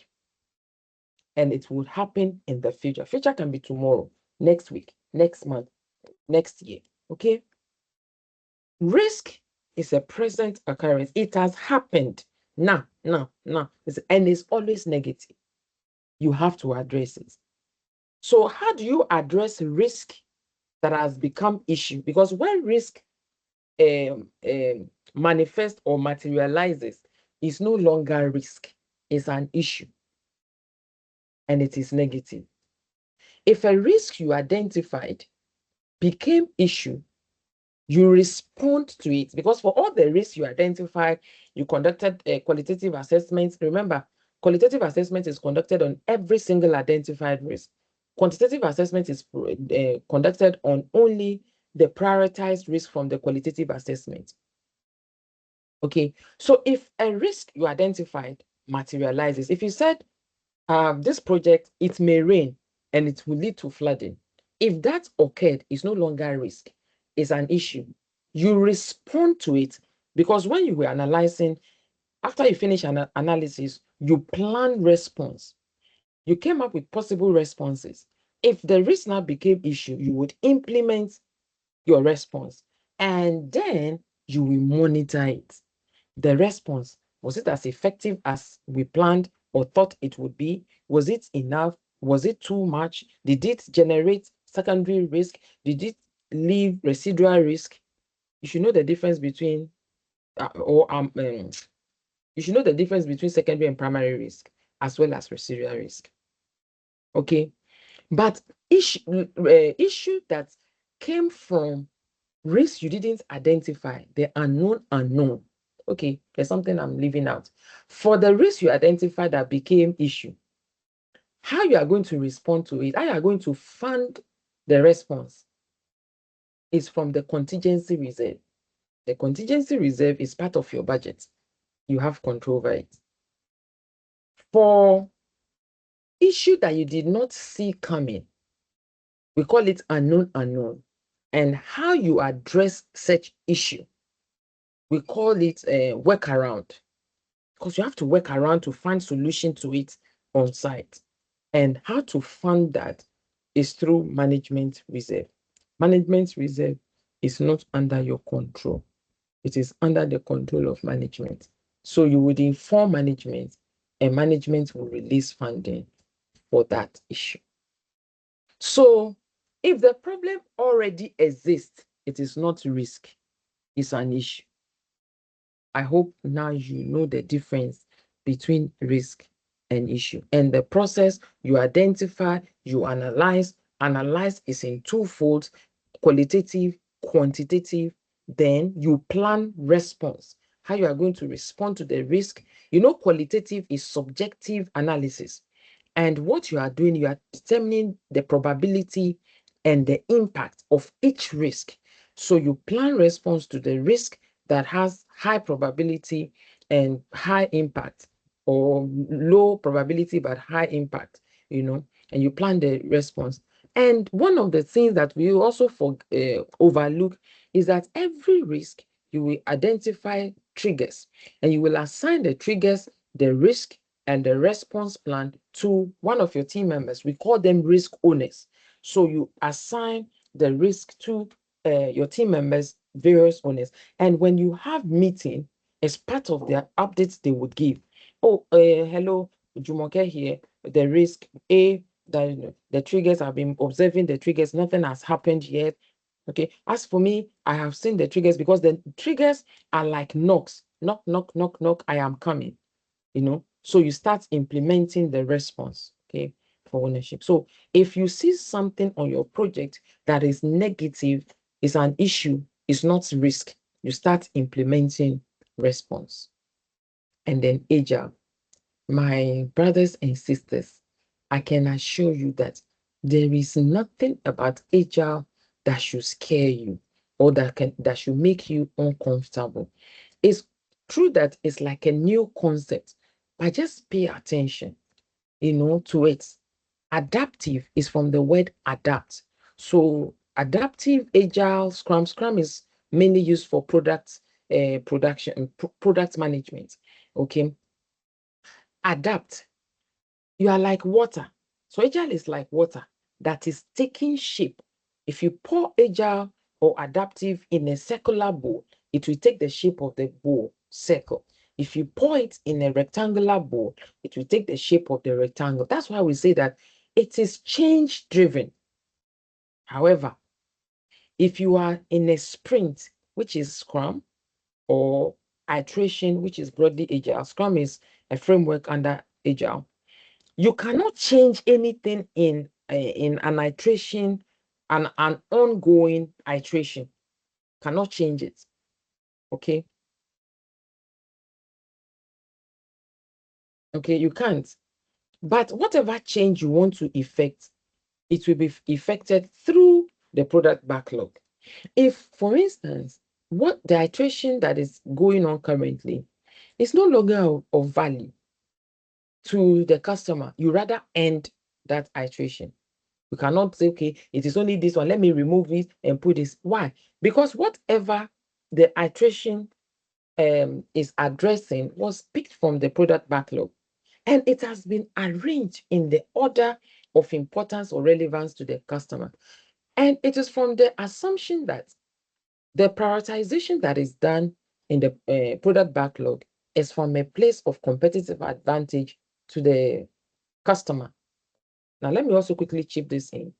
and it will happen in the future. Future can be tomorrow, next week, next month, next year, okay? Risk is a present occurrence. It has happened now, and it's always negative. You have to address it. So how do you address risk that has become issue? Because when risk manifests or materializes, it's no longer risk, it's an issue, and it is negative. If a risk you identified became issue, you respond to it, because for all the risks you identified, you conducted qualitative assessments. Remember, qualitative assessment is conducted on every single identified risk. Quantitative assessment is conducted on only the prioritized risk from the qualitative assessment. Okay, so if a risk you identified materializes, if you said this project, it may rain and it will lead to flooding. If that occurred, it's no longer a risk, it's an issue. You respond to it because when you were analyzing, after you finish an analysis, you plan response. You came up with possible responses. If the risk now became issue, you would implement your response and then you will monitor it. The response, was it as effective as we planned or thought it would be? Was it enough? Was it too much? Did it generate secondary risk? Did it leave residual risk? You should know the difference between you should know the difference between secondary and primary risk as well as residual risk. Okay, but issue that came from risk you didn't identify, the unknown. Okay, there's something I'm leaving out. For the risk you identified that became issue, how you are going to respond to it, how you are going to fund the response is from the contingency reserve. The contingency reserve is part of your budget. You have control over it. For issue that you did not see coming, we call it unknown. And how you address such issue, we call it a workaround, because you have to work around to find solution to it on site. And how to fund that is through management reserve. Management reserve is not under your control. It is under the control of management. So you would inform management, and management will release funding for that issue. So if the problem already exists, it is not risk, it's an issue. I hope now you know the difference between risk and issue. And the process you identify, you analyze. Analyze is in twofold: qualitative, quantitative. Then you plan response, how you are going to respond to the risk. Qualitative is subjective analysis. And what you are doing, you are determining the probability and the impact of each risk. So you plan response to the risk that has high probability and high impact, or low probability but high impact, and you plan the response. And one of the things that we also overlook is that every risk, you will identify triggers, and you will assign the triggers, the risk, and the response plan to one of your team members. We call them risk owners. So you assign the risk to your team members, various owners. And when you have meeting, as part of their updates they would give, hello, Jumoke here, the risk A, the triggers, I've been observing the triggers, nothing has happened yet. Okay, as for me, I have seen the triggers, because the triggers are like knocks. Knock, knock, knock, knock, I am coming. So you start implementing the response, okay, for ownership. So if you see something on your project that is negative, is an issue, is not risk, you start implementing response. And then agile. My brothers and sisters, I can assure you that there is nothing about agile that should scare you, or that should make you uncomfortable. It's true that it's like a new concept, but just pay attention, to it. Adaptive is from the word adapt. So adaptive, agile, Scrum is mainly used for product production, product management. Okay, adapt. You are like water. So agile is like water that is taking shape. If you pour agile or adaptive in a circular bowl, it will take the shape of the bowl, circle. If you pour it in a rectangular bowl, it will take the shape of the rectangle. That's why we say that it is change driven. However, if you are in a sprint, which is Scrum, or iteration, which is broadly agile, Scrum is a framework under agile. You cannot change anything in an iteration, an ongoing iteration. Cannot change it. Okay. Okay, you can't. But whatever change you want to effect, it will be effected through the product backlog. If, for instance, what the iteration that is going on currently is no longer of value to the customer, you rather end that iteration. You cannot say, okay, it is only this one, let me remove it and put this. Why? Because whatever the iteration is addressing was picked from the product backlog, and it has been arranged in the order of importance or relevance to the customer. And it is from the assumption that the prioritization that is done in the product backlog is from a place of competitive advantage to the customer. Now, let me also quickly chip this in.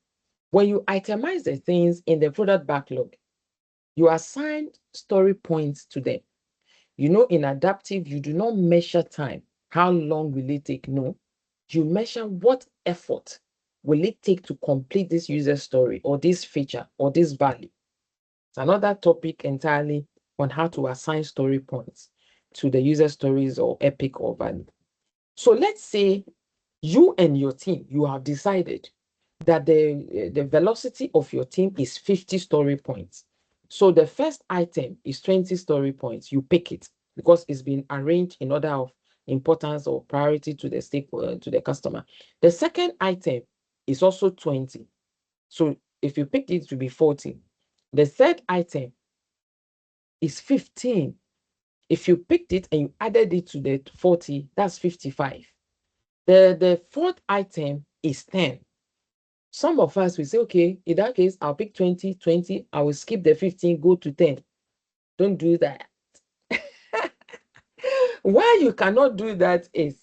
When you itemize the things in the product backlog, you assign story points to them. In adaptive, you do not measure time. How long will it take? No. You measure what effort will it take to complete this user story or this feature or this value? It's another topic entirely on how to assign story points to the user stories or epic or value. So let's say you and your team, you have decided that the velocity of your team is 50 story points. So the first item is 20 story points. You pick it because it's been arranged in order of importance or priority to the to the customer. The second item is also 20. So if you picked it to be 40, the third item is 15. If you picked it and you added it to the 40, that's 55. The fourth item is 10. Some of us will say, okay, in that case, I'll pick 20, 20, I will skip the 15, go to 10. Don't do that. Why you cannot do that is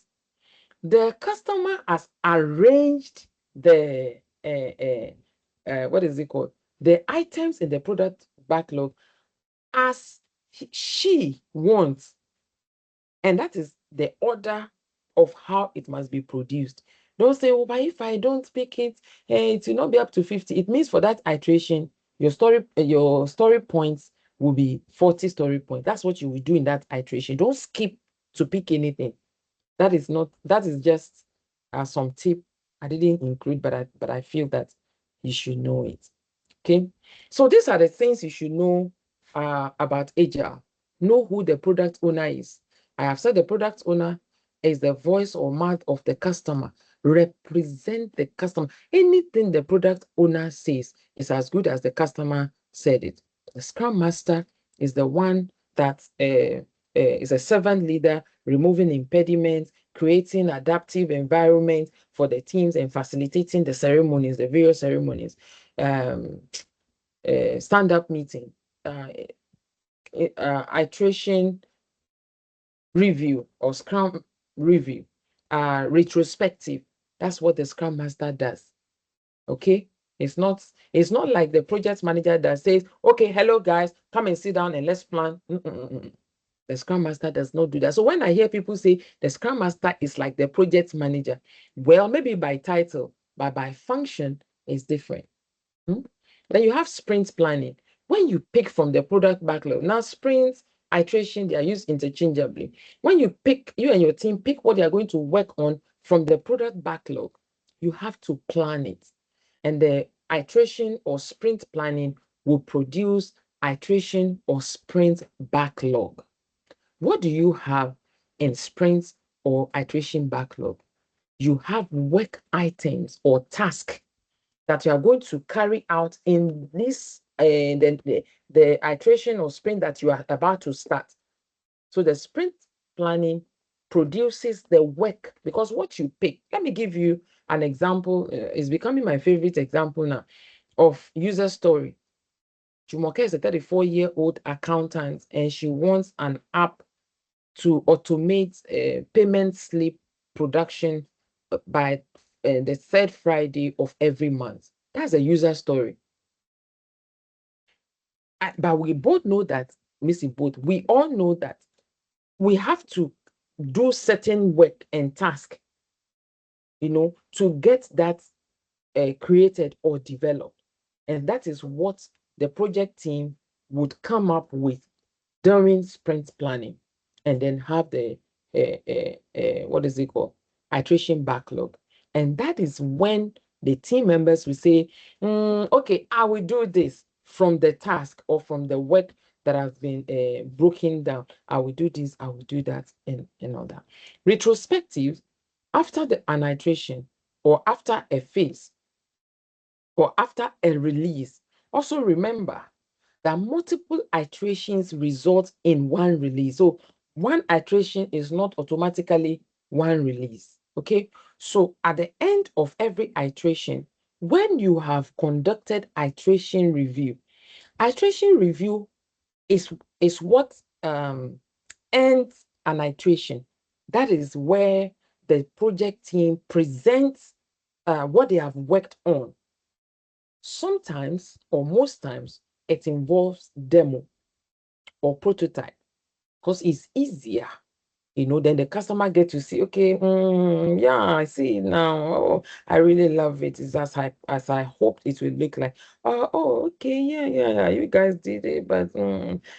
the customer has arranged the what is it called? The items in the product backlog as she wants. And that is the order of how it must be produced. Don't say, oh, but if I don't pick it, it will not be up to 50. It means for that iteration, your story points will be 40 story points. That's what you will do in that iteration. Don't skip to pick anything. That is just some tip I didn't include, but I feel that you should know it. Okay, so these are the things you should know about Agile. Know who the product owner is. I have said the product owner is the voice or mouth of the customer. Represent the customer. Anything the product owner says is as good as the customer said it. The Scrum Master is the one that is a servant leader, removing impediments, creating adaptive environment for the teams, and facilitating the ceremonies, the various ceremonies. Stand-up meeting, iteration review or Scrum review, retrospective. That's what the Scrum Master does. Okay, it's not like the project manager that says, okay, hello guys, come and sit down and let's plan. The Scrum Master does not do that. So when I hear people say the Scrum Master is like the project manager, well, maybe by title, but by function is different. Then you have sprint planning. When you pick from the product backlog, now sprints, iteration, they are used interchangeably. When you and your team pick what they are going to work on from the product backlog, you have to plan it. And the iteration or sprint planning will produce iteration or sprint backlog. What do you have in sprints or iteration backlog? You have work items or tasks that you are going to carry out in this the iteration or sprint that you are about to start. So the sprint planning produces the work, because what you pick, let me give you an example. It's becoming my favorite example now of user story. Jumoke is a 34-year-old accountant, and she wants an app to automate payment slip production by the third Friday of every month. That's a user story. But we both know that, we all know that we have to do certain work and task, to get that created or developed. And that is what the project team would come up with during sprint planning, and then have the what is it called, iteration backlog. And that is when the team members will say, okay, I will do this from the task or from the work that has been broken down. I will do this, I will do that, and all that. Retrospective, after an iteration or after a phase or after a release. Also remember that multiple iterations result in one release. So one iteration is not automatically one release. Okay. So at the end of every iteration, when you have conducted iteration review is what ends an iteration. That is where the project team presents what they have worked on. Sometimes, or most times, it involves demo or prototype because it's easier Then the customer get to see, okay, yeah, I see it now. Oh, I really love it. It's as I hoped it would look like. Oh, okay, yeah. You guys did it, but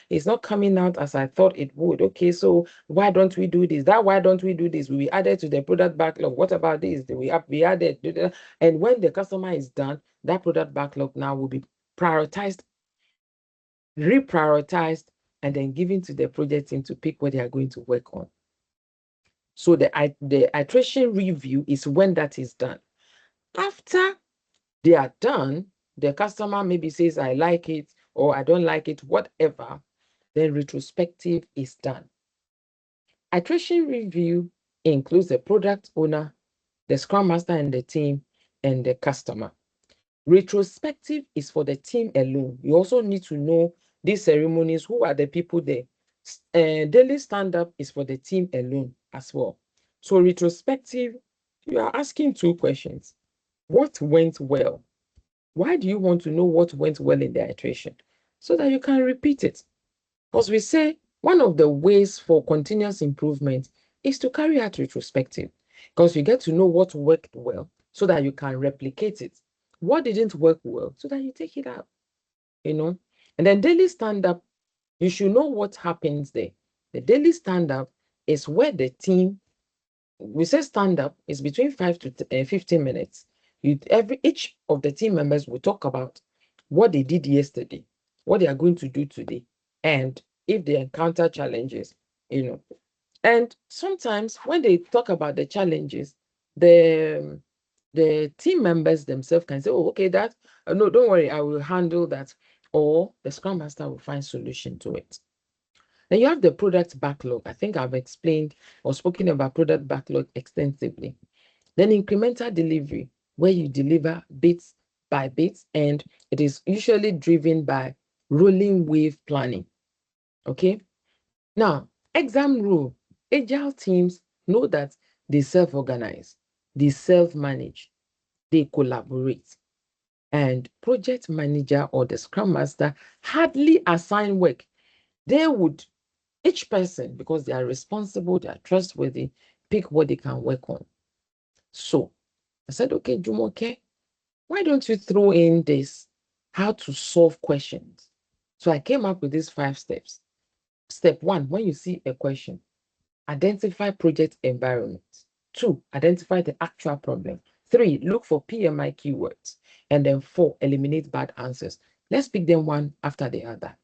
it's not coming out as I thought it would. Okay, so why don't we do this? Why don't we do this? We added to the product backlog. What about this? We added, and when the customer is done, that product backlog now will be prioritized, reprioritized, and then given to the project team to pick what they are going to work on. So the iteration review is when that is done. After they are done, the customer maybe says, I like it or I don't like it, whatever, then retrospective is done. Iteration review includes the product owner, the scrum master and the team, and the customer. Retrospective is for the team alone. You also need to know these ceremonies, who are the people there. Daily stand-up is for the team alone as well. So retrospective, you are asking two questions. What went well? Why do you want to know what went well in the iteration? So that you can repeat it. Because we say one of the ways for continuous improvement is to carry out retrospective. Because you get to know what worked well so that you can replicate it. What didn't work well so that you take it out. And then daily stand-up, you should know what happens there. The daily stand-up is where the team, we say stand-up is between 5 to 15 minutes. Each of the team members will talk about what they did yesterday, what they are going to do today, and if they encounter challenges. And sometimes when they talk about the challenges, the team members themselves can say, oh, okay, no, don't worry, I will handle that. Or the Scrum Master will find solution to it. Then you have the product backlog. I think I've explained or spoken about product backlog extensively. Then incremental delivery, where you deliver bits by bits, and it is usually driven by rolling wave planning. Okay. Now, exam rule. Agile teams know that they self-organize, they self-manage, they collaborate. And project manager or the scrum master hardly assign work. They would, each person, because they are responsible, they are trustworthy, pick what they can work on. So I said, okay, Jumoke, why don't you throw in this, how to solve questions? So I came up with these 5 steps. Step 1, when you see a question, identify project environment. 2, identify the actual problem. 3, look for PMI keywords. And then 4, eliminate bad answers. Let's pick them one after the other.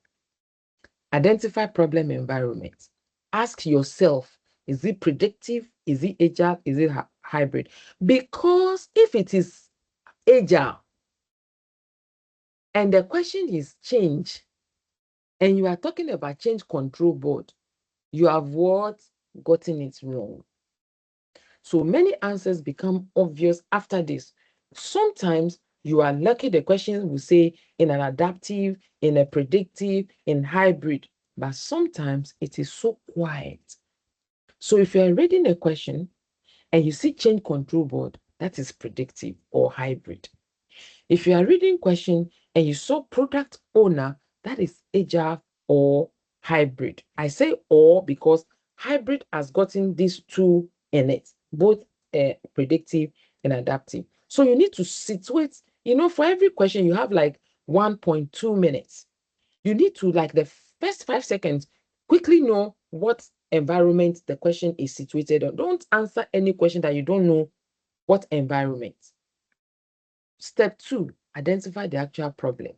Identify problem environment. Ask yourself, is it predictive? Is it agile? Is it hybrid? Because if it is agile and the question is change, and you are talking about change control board, you have what? Gotten it wrong. So many answers become obvious after this. Sometimes you are lucky the question will say in an adaptive, in a predictive, in hybrid, but sometimes it is so quiet. So if you're reading a question and you see change control board, that is predictive or hybrid. If you are reading question and you saw product owner, that is agile or hybrid. I say or because hybrid has gotten these two in it, both predictive and adaptive. So you need to situate, for every question you have like 1.2 minutes. You need to, like the first 5 seconds, quickly know what environment the question is situated on. Don't answer any question that you don't know what environment. Step 2, identify the actual problem.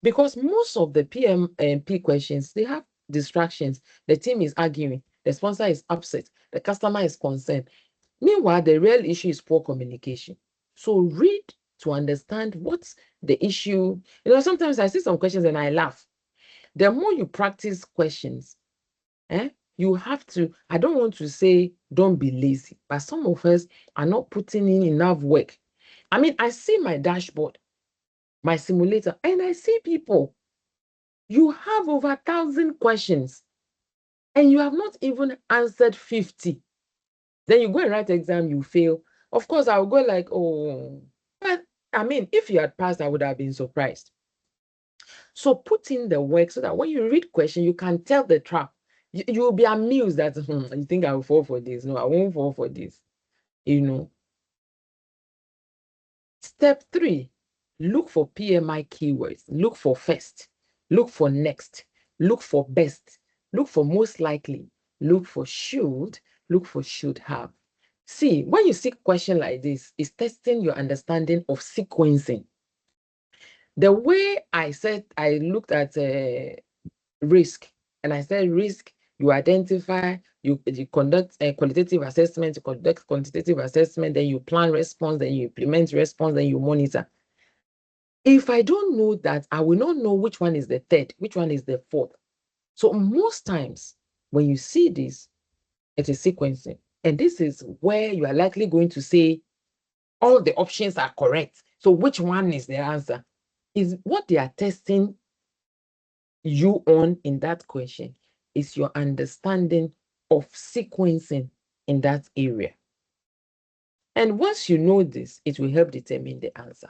Because most of the PMP questions, they have distractions. The team is arguing, the sponsor is upset, the customer is concerned. Meanwhile, the real issue is poor communication. So read to understand what's the issue. Sometimes I see some questions and I laugh. The more you practice questions, you have to, I don't want to say don't be lazy, but some of us are not putting in enough work. I mean, I see my dashboard, my simulator, and I see people, you have over 1,000 questions and you have not even answered 50. Then you go and write exam, you fail. Of course, I will go like, oh, but I mean, if you had passed, I would have been surprised. So put in the work so that when you read question, you can tell the trap. You will be amused that you think I will fall for this. No, I won't fall for this. Step 3, look for PMI keywords. Look for first, look for next, look for best, look for most likely, look for should, look for should have. See, when you see a question like this, it's testing your understanding of sequencing. The way I said, I looked at risk, and I said risk, you identify, you conduct a qualitative assessment, you conduct quantitative assessment, then you plan response, then you implement response, then you monitor. If I don't know that, I will not know which one is the third, which one is the fourth. So most times when you see this, it is sequencing. And this is where you are likely going to say all the options are correct. So which one is the answer? Is what they are testing you on in that question is your understanding of sequencing in that area. And once you know this, it will help determine the answer.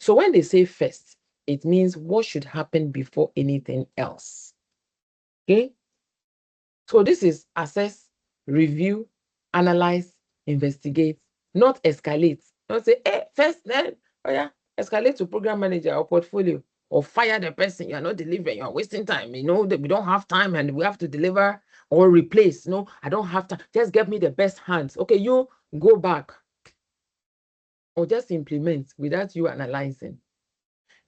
So when they say first, it means what should happen before anything else. Okay? So this is assess, review, analyze, investigate, not escalate. Don't say, hey, first, then, oh yeah, escalate to program manager or portfolio, or fire the person. You are not delivering, you are wasting time. You know that we don't have time and we have to deliver or replace. No, I don't have time. Just get me the best hands. Okay, you go back or just implement without you analyzing.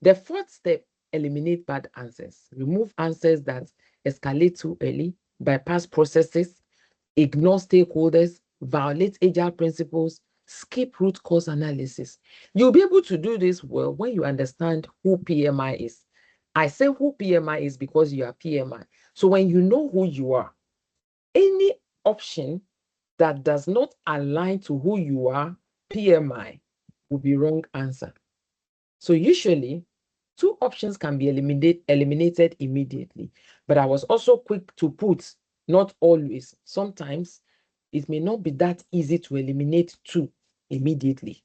The fourth step, eliminate bad answers. Remove answers that escalate too early, bypass processes, ignore stakeholders, violate agile principles, skip root cause analysis. You'll be able to do this well when you understand who PMI is. I say who PMI is because you are PMI. So when you know who you are, any option that does not align to who you are, PMI, will be wrong answer. So usually, 2 options can be eliminated immediately. But I was also quick to put, not always. Sometimes it may not be that easy to eliminate 2 immediately.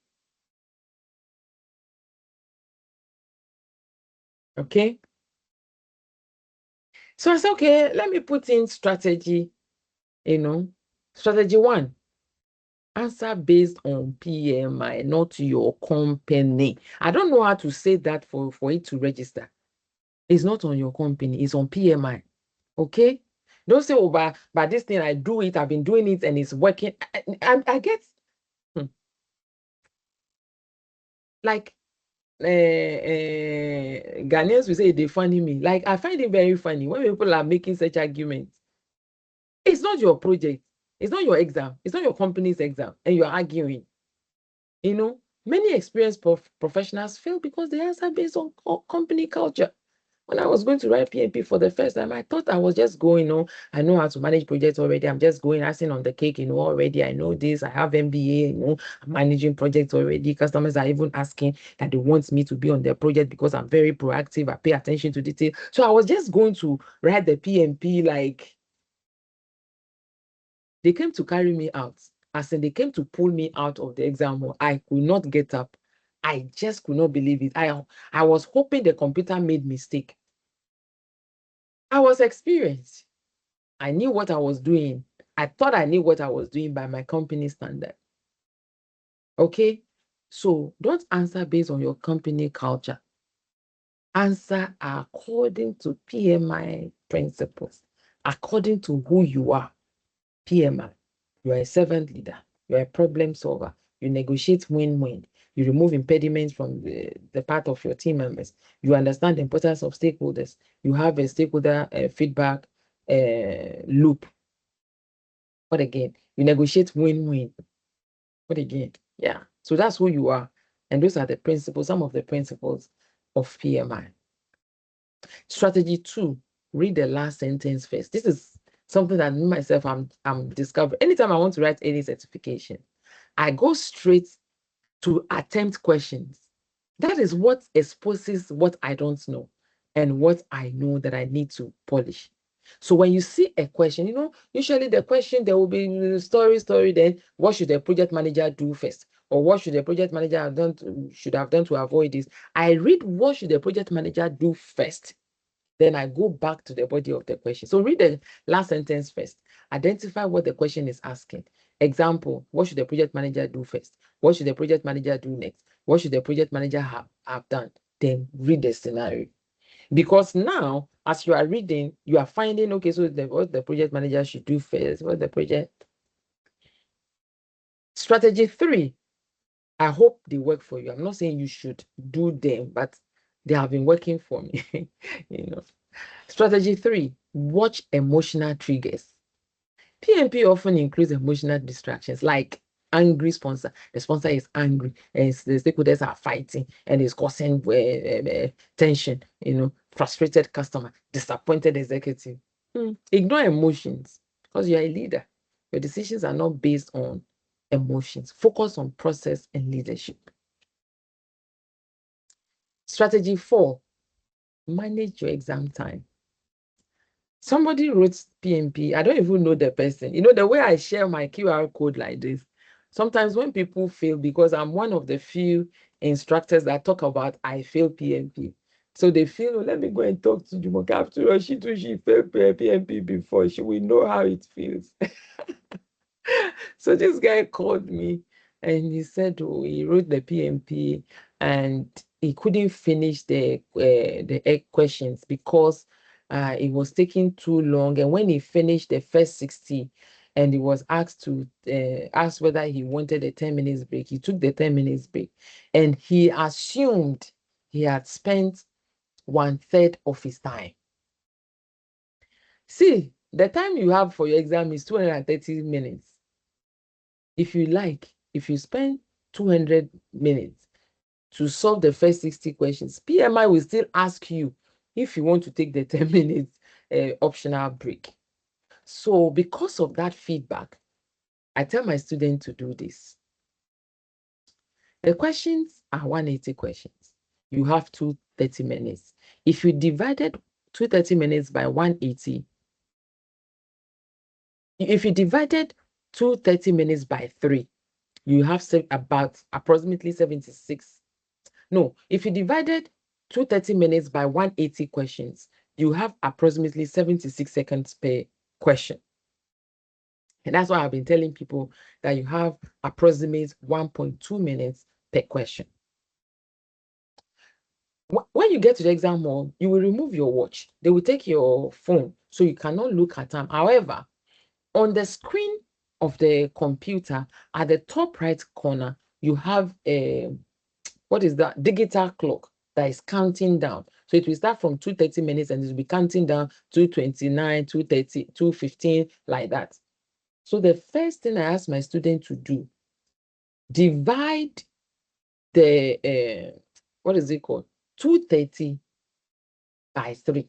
Okay? So I said, okay, let me put in strategy, Strategy 1, answer based on PMI, not your company. I don't know how to say that for it to register. It's not on your company, it's on PMI. Okay? Don't say, oh, but this thing, I do it, I've been doing it, and it's working. I get, like, Ghanaians will say they funny me. Like, I find it very funny when people are making such arguments. It's not your project. It's not your exam. It's not your company's exam, and you're arguing. Many experienced professionals fail because they answer based on company culture. When I was going to write PMP for the first time, I thought I was just going, I know how to manage projects already. I'm just going, icing on the cake, already. I know this. I have MBA, I'm managing projects already. Customers are even asking that they want me to be on their project because I'm very proactive. I pay attention to detail. So I was just going to write the PMP, like, they came to carry me out. As in, they came to pull me out of the exam hall. I could not get up. I just could not believe it. I was hoping the computer made mistake. I was experienced. I knew what I was doing. I thought I knew what I was doing by my company standard. Okay? So don't answer based on your company culture. Answer according to PMI principles, according to who you are. PMI, you are a servant leader. You are a problem solver. You negotiate win-win. You remove impediments from the part of your team members. You understand the importance of stakeholders. You have a stakeholder feedback loop. What again? You negotiate win-win. What again? Yeah. So that's who you are. And those are the principles, some of the principles of PMI. Strategy 2, read the last sentence first. This is something that me myself I'm discovering. Anytime I want to write any certification, I go straight to attempt questions. That is what exposes what I don't know and what I know that I need to polish. So when you see a question, usually the question, there will be story, then what should the project manager do first? Or what should the project manager should have done to avoid this? I read what should the project manager do first. Then I go back to the body of the question. So read the last sentence first. Identify what the question is asking. Example, what should the project manager do first? What should the project manager do next? What should the project manager have done? Then read the scenario. Because now, as you are reading, you are finding, okay, so what the project manager should do first, what the project. Strategy 3, I hope they work for you. I'm not saying you should do them, but they have been working for me. Strategy 3, watch emotional triggers. PMP often includes emotional distractions like angry sponsor. The sponsor is angry and the stakeholders are fighting and it's causing tension, frustrated customer, disappointed executive. Ignore emotions because you're a leader. Your decisions are not based on emotions. Focus on process and leadership. Strategy 4, manage your exam time. Somebody wrote PMP. I don't even know the person. The way I share my QR code like this, sometimes when people fail, because I'm one of the few instructors that talk about I fail PMP. So they feel, oh, let me go and talk to Jumoke. After all, she failed PMP before. She will know how it feels. So this guy called me and he said, oh, he wrote the PMP and he couldn't finish the questions because it was taking too long. And when he finished the first 60 and he was asked to ask whether he wanted a 10 minutes break, he took the 10 minutes break and he assumed he had spent 1/3 of his time. See, the time you have for your exam is 230 minutes. If you spend 200 minutes to solve the first 60 questions, PMI will still ask you if you want to take the 10 minutes optional break. So because of that feedback, I tell my students to do this. The questions are 180 questions. You have 230 minutes. If you divided 230 minutes by 180, if you divided 230 minutes by 3, you have about approximately 76. No, if you divided 230 minutes by 180 questions, you have approximately 76 seconds per question. And that's why I've been telling people that you have approximately 1.2 minutes per question. When you get to the exam hall, you will remove your watch. They will take your phone, so you cannot look at time. However, on the screen of the computer, at the top right corner, you have a what is that digital clock that is counting down. So it will start from 230 minutes and it will be counting down 229, 230, 215, like that. So the first thing I ask my student to do, divide the what is it called? 230 by 3.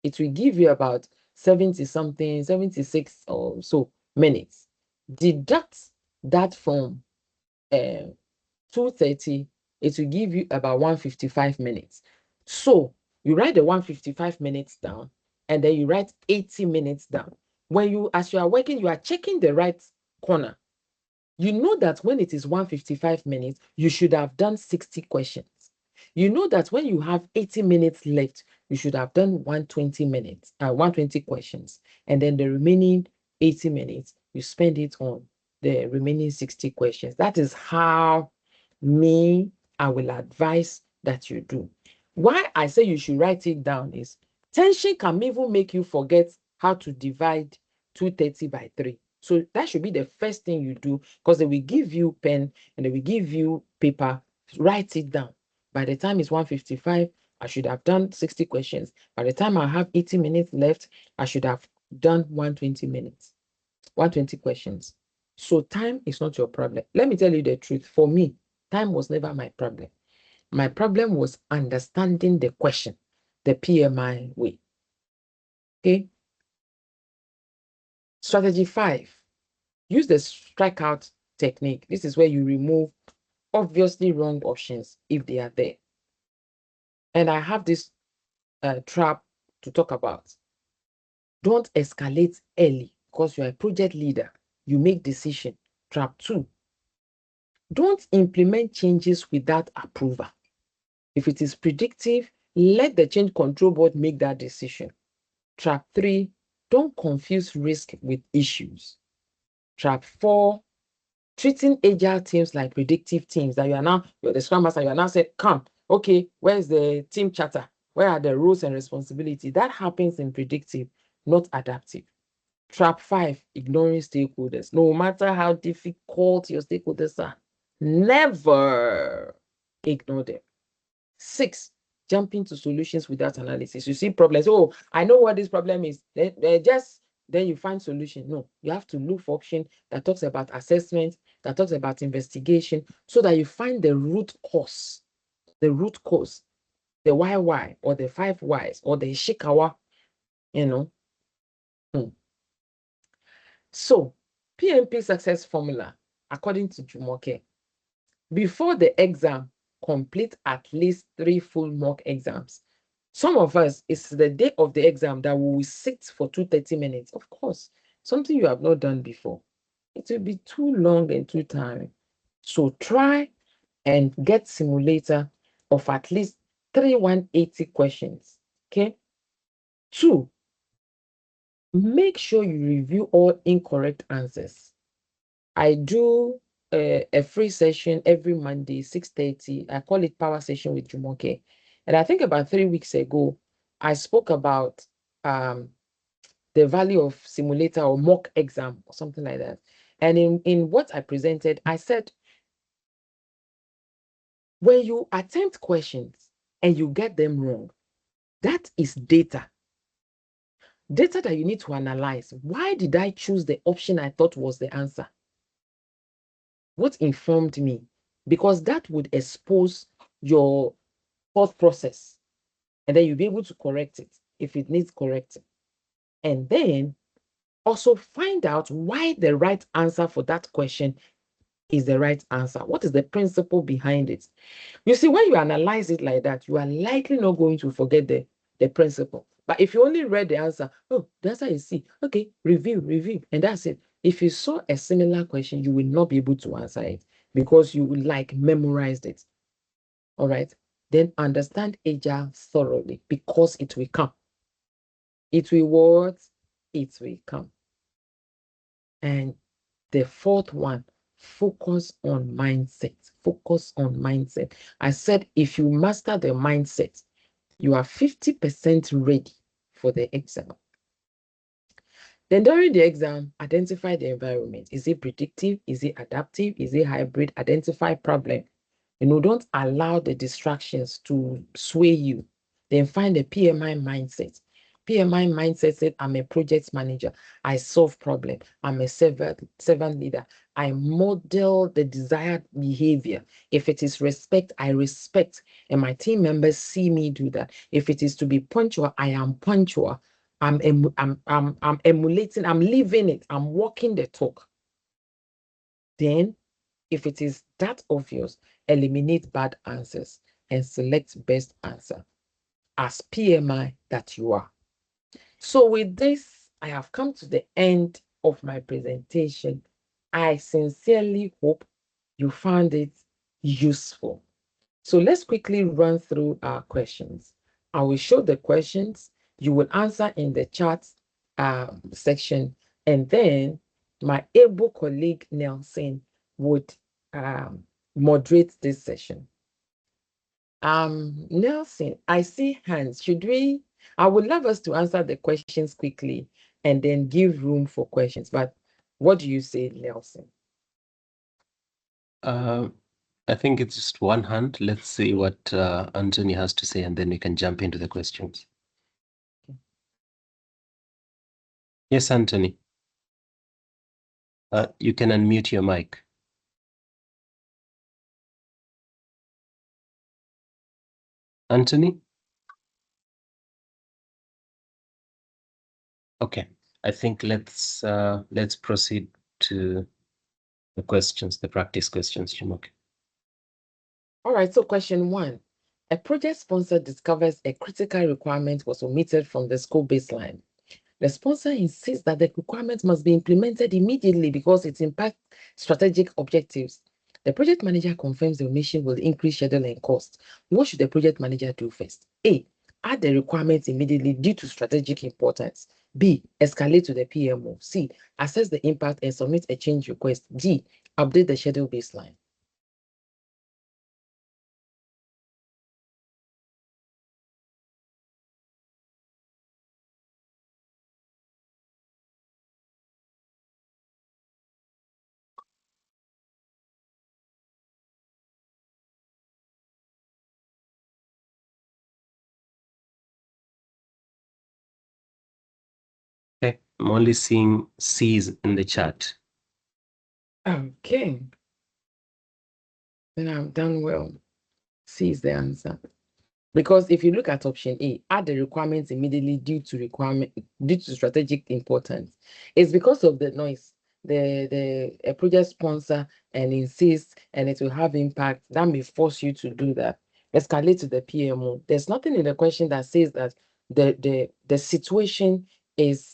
It will give you about 70 something, 76 or so minutes. Deduct that from 230, it will give you about 155 minutes. So you write the 155 minutes down and then you write 80 minutes down. As you are working, you are checking the right corner. You know that when it is 155 minutes, you should have done 60 questions. You know that when you have 80 minutes left, you should have done 120 questions. And then the remaining 80 minutes, you spend it on the remaining 60 questions. That is how I will advise that you do. Why I say you should write it down is tension can even make you forget how to divide 230 by 3. So that should be the first thing you do, because they will give you pen and they will give you paper. Write it down. By the time it's 155, I should have done 60 questions. By the time I have 80 minutes left, I should have done 120 minutes, 120 questions. So time is not your problem. Let me tell you the truth. For me, time was never my problem. My problem was understanding the question, the PMI way. Okay. Strategy 5, use the strikeout technique. This is where you remove obviously wrong options if they are there. And I have this trap to talk about. Don't escalate early because you're a project leader. You make decision. Trap 2, don't implement changes without approval. If it is predictive, Let the change control board make that decision. Trap 3, don't confuse risk with issues. Trap 4, treating agile teams like predictive teams that you're the scrum master, you are now saying, come, okay, where's the team charter? Where are the roles and responsibilities? That happens in predictive, not adaptive. Trap 5, ignoring stakeholders. No matter how difficult your stakeholders are, never ignore them. 6, jumping to solutions without analysis. You see problems. Oh, I know what this problem is. Then you find solution. No, you have to look for option that talks about assessment, that talks about investigation, so that you find the root cause, the why, or the 5 whys, or the Ishikawa, you know. So, PMP success formula, according to Jumoke, before the exam, complete at least 3 full mock exams. Some of us, it's the day of the exam that we will sit for 230 minutes. Of course, something you have not done before. It will be too long and too tiring. So try and get simulator of at least 180 questions. Okay. 2, make sure you review all incorrect answers. I do a free session every Monday, 6:30. I call it Power Session with Jumoke. And I think about 3 weeks ago, I spoke about the value of simulator or mock exam or something like that. And in what I presented, I said, when you attempt questions and you get them wrong, that is data. Data that you need to analyze. Why did I choose the option I thought was the answer? What informed me? Because that would expose your thought process, and then you'll be able to correct it if it needs correcting. And then also find out why the right answer for that question is the right answer. What is the principle behind it? You see, when you analyze it like that, you are likely not going to forget the principle. But if you only read the answer, oh, the answer is C. Okay, review, and that's it. If you saw a similar question, you will not be able to answer it because you memorized it. All right. Then understand Agile thoroughly because it will come. It will what? It will come. And the 4th one, focus on mindset. Focus on mindset. I said if you master the mindset, you are 50% ready for the exam. Then during the exam, identify the environment. Is it predictive? Is it adaptive? Is it hybrid? Identify problem. Don't allow the distractions to sway you. Then find the PMI mindset. PMI mindset said, I'm a project manager. I solve problem. I'm a servant leader. I model the desired behavior. If it is respect, I respect. And my team members see me do that. If it is to be punctual, I am punctual. I'm emulating, I'm living it. I'm walking the talk. Then, if it is that obvious, eliminate bad answers and select best answer as PMI that you are. So with this, I have come to the end of my presentation. I sincerely hope you found it useful. So let's quickly run through our questions. I will show the questions. You will answer in the chat section, and then my able colleague Nelson would moderate this session. Nelson, I see hands. I would love us to answer the questions quickly and then give room for questions. But what do you say, Nelson? I think it's just one hand. Let's see what Anthony has to say, and then we can jump into the questions. Okay. Yes, Anthony. You can unmute your mic. Anthony? Okay. I think let's proceed to the questions, the practice questions, Jumoke. All right, so question 1. A project sponsor discovers a critical requirement was omitted from the scope baseline. The sponsor insists that the requirement must be implemented immediately because it impacts strategic objectives. The project manager confirms the omission will increase schedule and cost. What should the project manager do first? A, add the requirements immediately due to strategic importance. B, escalate to the PMO. C, assess the impact and submit a change request. D, update the schedule baseline. Okay, I'm only seeing C's in the chat. Okay. Then I've done well. C is the answer. Because if you look at option A, add the requirements immediately due to strategic importance. It's because of the noise. A project sponsor and insists, and it will have impact. That may force you to do that. Escalate to the PMO. There's nothing in the question that says that the situation is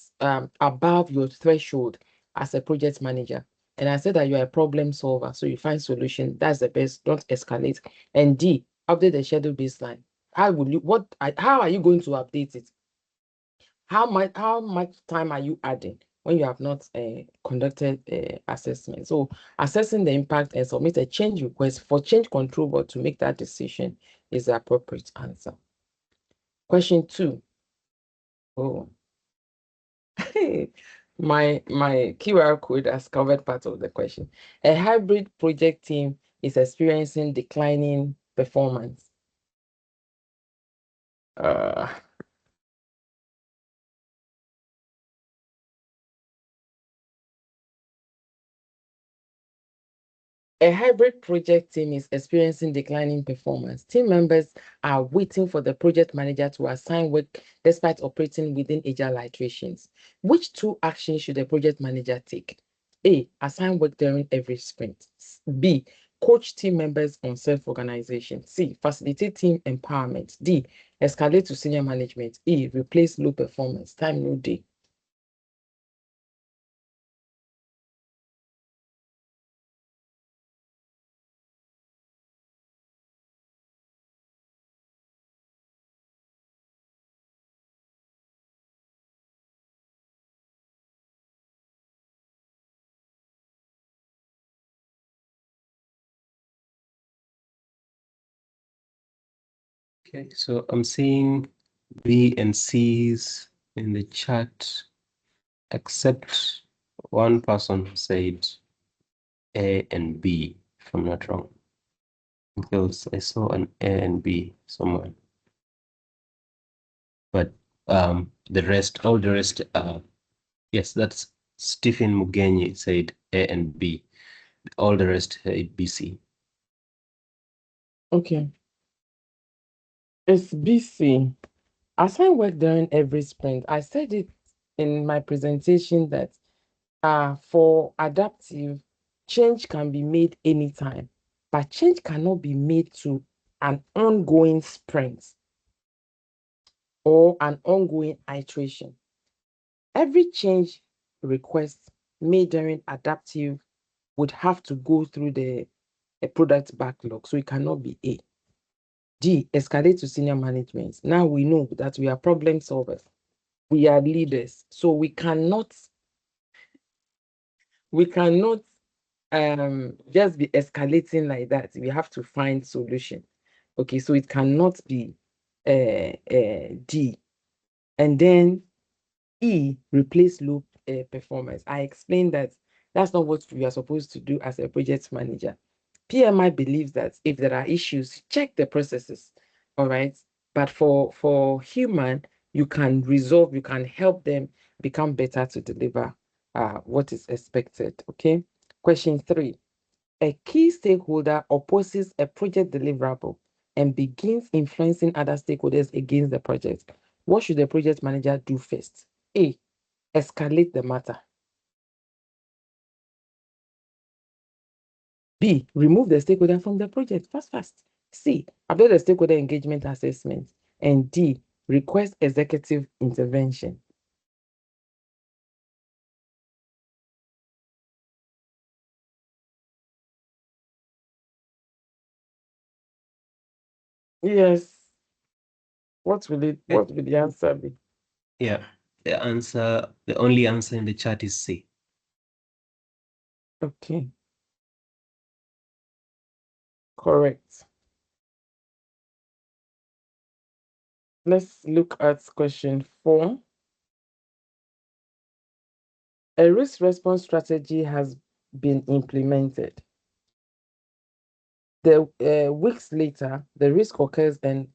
above your threshold as a project manager. And I said that you're a problem solver, so you find solution. That's the best. Don't escalate. And D, update the schedule baseline. How are you going to update it? How much time are you adding when you have not conducted assessment? So assessing the impact and submit a change request for change control board to make that decision is the appropriate answer. Question 2. Oh, my QR code has covered part of the question. A hybrid project team is experiencing declining performance. A hybrid project team is experiencing declining performance. Team members are waiting for the project manager to assign work despite operating within agile iterations. Which 2 actions should the project manager take? A, assign work during every sprint. B, coach team members on self-organization. C, facilitate team empowerment. D, escalate to senior management. E, replace low performance. Time no day. Okay, so I'm seeing B and C's in the chat, except one person said A and B, if I'm not wrong. Because I saw an A and B somewhere. But all the rest, yes, that's Stephen Mugenyi said A and B. All the rest B, C. Okay. It's BC. Assign work during every sprint. I said it in my presentation that for adaptive, change can be made anytime, but change cannot be made to an ongoing sprint or an ongoing iteration. Every change request made during adaptive would have to go through the product backlog, so it cannot be A. D, escalate to senior management. Now we know that we are problem solvers. We are leaders, so we cannot just be escalating like that. We have to find solution. Okay, so it cannot be D. And then E, replace low performance. I explained that that's not what you are supposed to do as a project manager. PMI believes that if there are issues, check the processes. All right. But for human, you can resolve, you can help them become better to deliver what is expected. Okay. Question 3. A key stakeholder opposes a project deliverable and begins influencing other stakeholders against the project. What should the project manager do first? A, escalate the matter. B, remove the stakeholder from the project fast. C, update the stakeholder engagement assessment. And D, request executive intervention. Yes. What will Okay. the answer be? Yeah, the only answer in the chat is C. Okay. Correct. Let's look at question 4. A risk response strategy has been implemented. Weeks later, the risk occurs and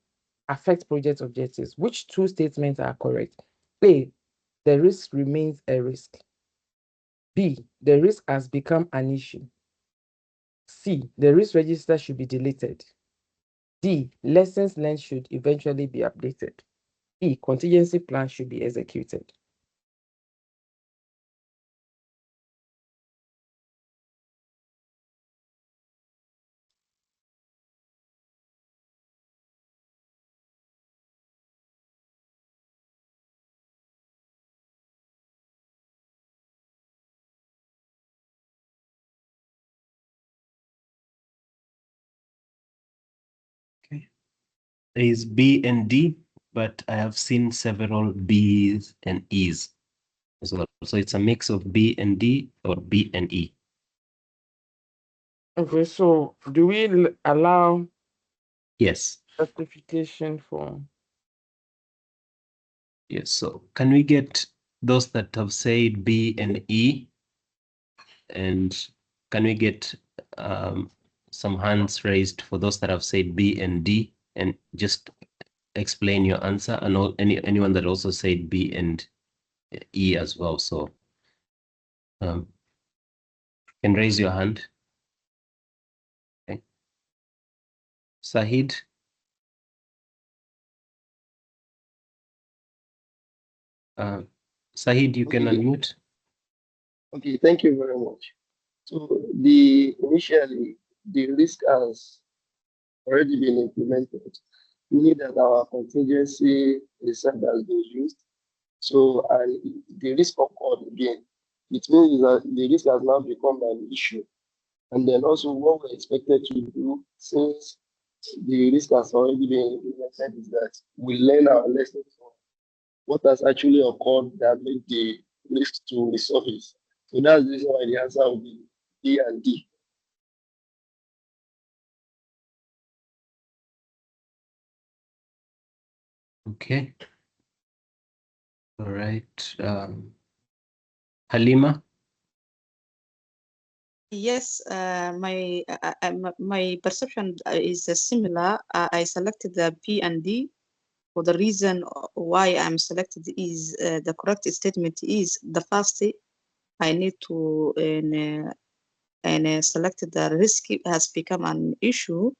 affects project objectives. Which two statements are correct? A, the risk remains a risk. B, the risk has become an issue. C, the risk register should be deleted. D, lessons learned should eventually be updated. E, contingency plan should be executed. Okay. There is B and D, but I have seen several B's and E's as well. So it's a mix of B and D or B and E. Okay, so do we allow Yes. certification for? Yes. So can we get those that have said B and E? And can we get some hands raised for those that have said B and D, and just explain your answer, and anyone that also said B and E as well. So you can raise your hand. Okay. Sahid. Sahid, you can unmute. Okay, thank you very much. So initially the risk has already been implemented, meaning that our contingency reserve has been used. So and the risk occurred again. It means that the risk has now become an issue. And then also what we're expected to do since the risk has already been implemented is that we learn our lessons from what has actually occurred that made the risk to resurface. So that's the reason why the answer will be D and D. Okay. All right. Halima. Yes, my perception is similar. I selected the P and D for the reason why I'm selected is the correct statement is the first I need to select the risk has become an issue.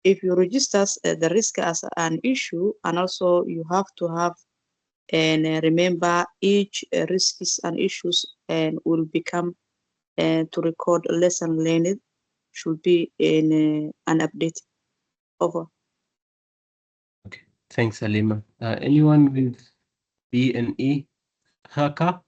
If you register the risk as an issue, and also you have to have and remember each risk is an issues and will become to record lesson learned should be in an update. Over. Okay. Thanks, Halima. Anyone with B and E? Haka.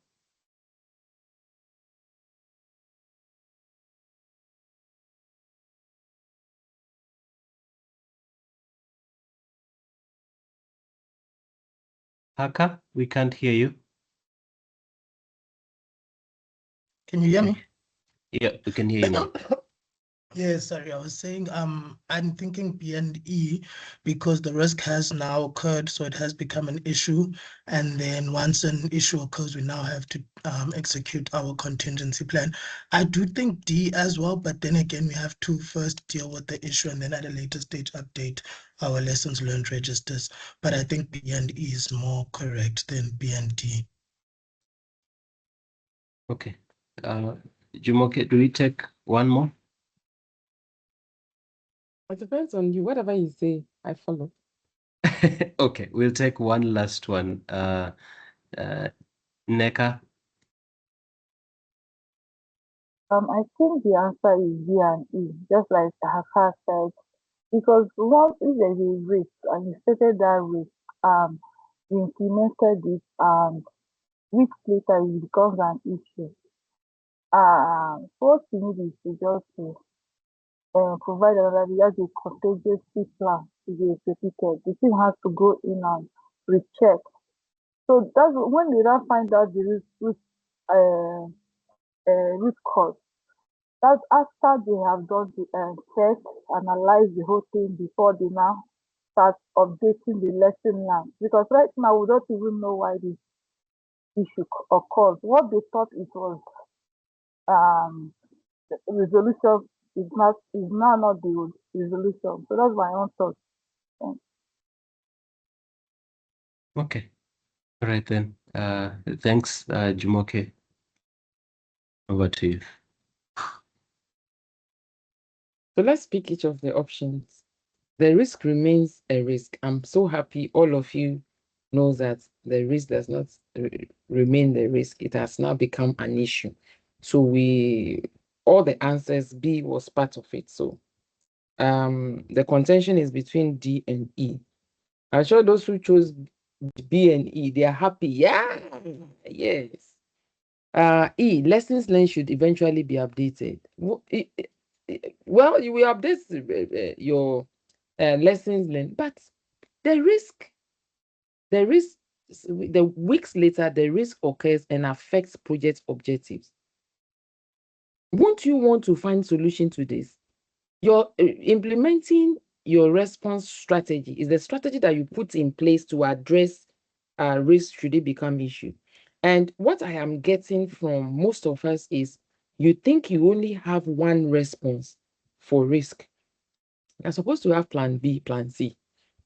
Haka, we can't hear you. Can you hear me? Yeah, we can hear you now. Yes, sorry, I was saying I'm thinking B and E because the risk has now occurred, so it has become an issue. And then once an issue occurs, we now have to execute our contingency plan. I do think D as well, but then again, we have to first deal with the issue and then at a later stage update our lessons learned registers. But I think B and E is more correct than B and D. Okay. Jumoke, do we take one more? It depends on you. Whatever you say, I follow. Okay, we'll take one last one. Neka. I think the answer is B and E, just like Haka said, because once if there's a risk and you stated that risk, you implemented it, and weeks later it becomes an issue. What you need is to just to provide another day as a contingency plan to be executed. The team has to go in and recheck. So that's when they now find out the uh, root cause. That's after they have done the check, analyze the whole thing before they now start updating the lesson learned. Because right now we don't even know why this issue occurs. What they thought it was um resolution is now not the resolution. So that's my own thought. Okay. All right then. Thanks, Jumoke. Over to you. So let's pick each of the options. The risk remains a risk. I'm so happy all of you know that the risk does not remain the risk. It has now become an issue. So all the answers, B was part of it. So the contention is between D and E. I'm sure those who chose B and E, they are happy. Yeah, yes. E, lessons learned should eventually be updated. Well, you will update your lessons learned, but the risk, the weeks later, the risk occurs and affects project objectives. Won't you want to find solution to this? You're implementing your response strategy is the strategy that you put in place to address risk should it become issue. And what I am getting from most of us is you think you only have one response for risk. You're supposed to have plan B, plan C.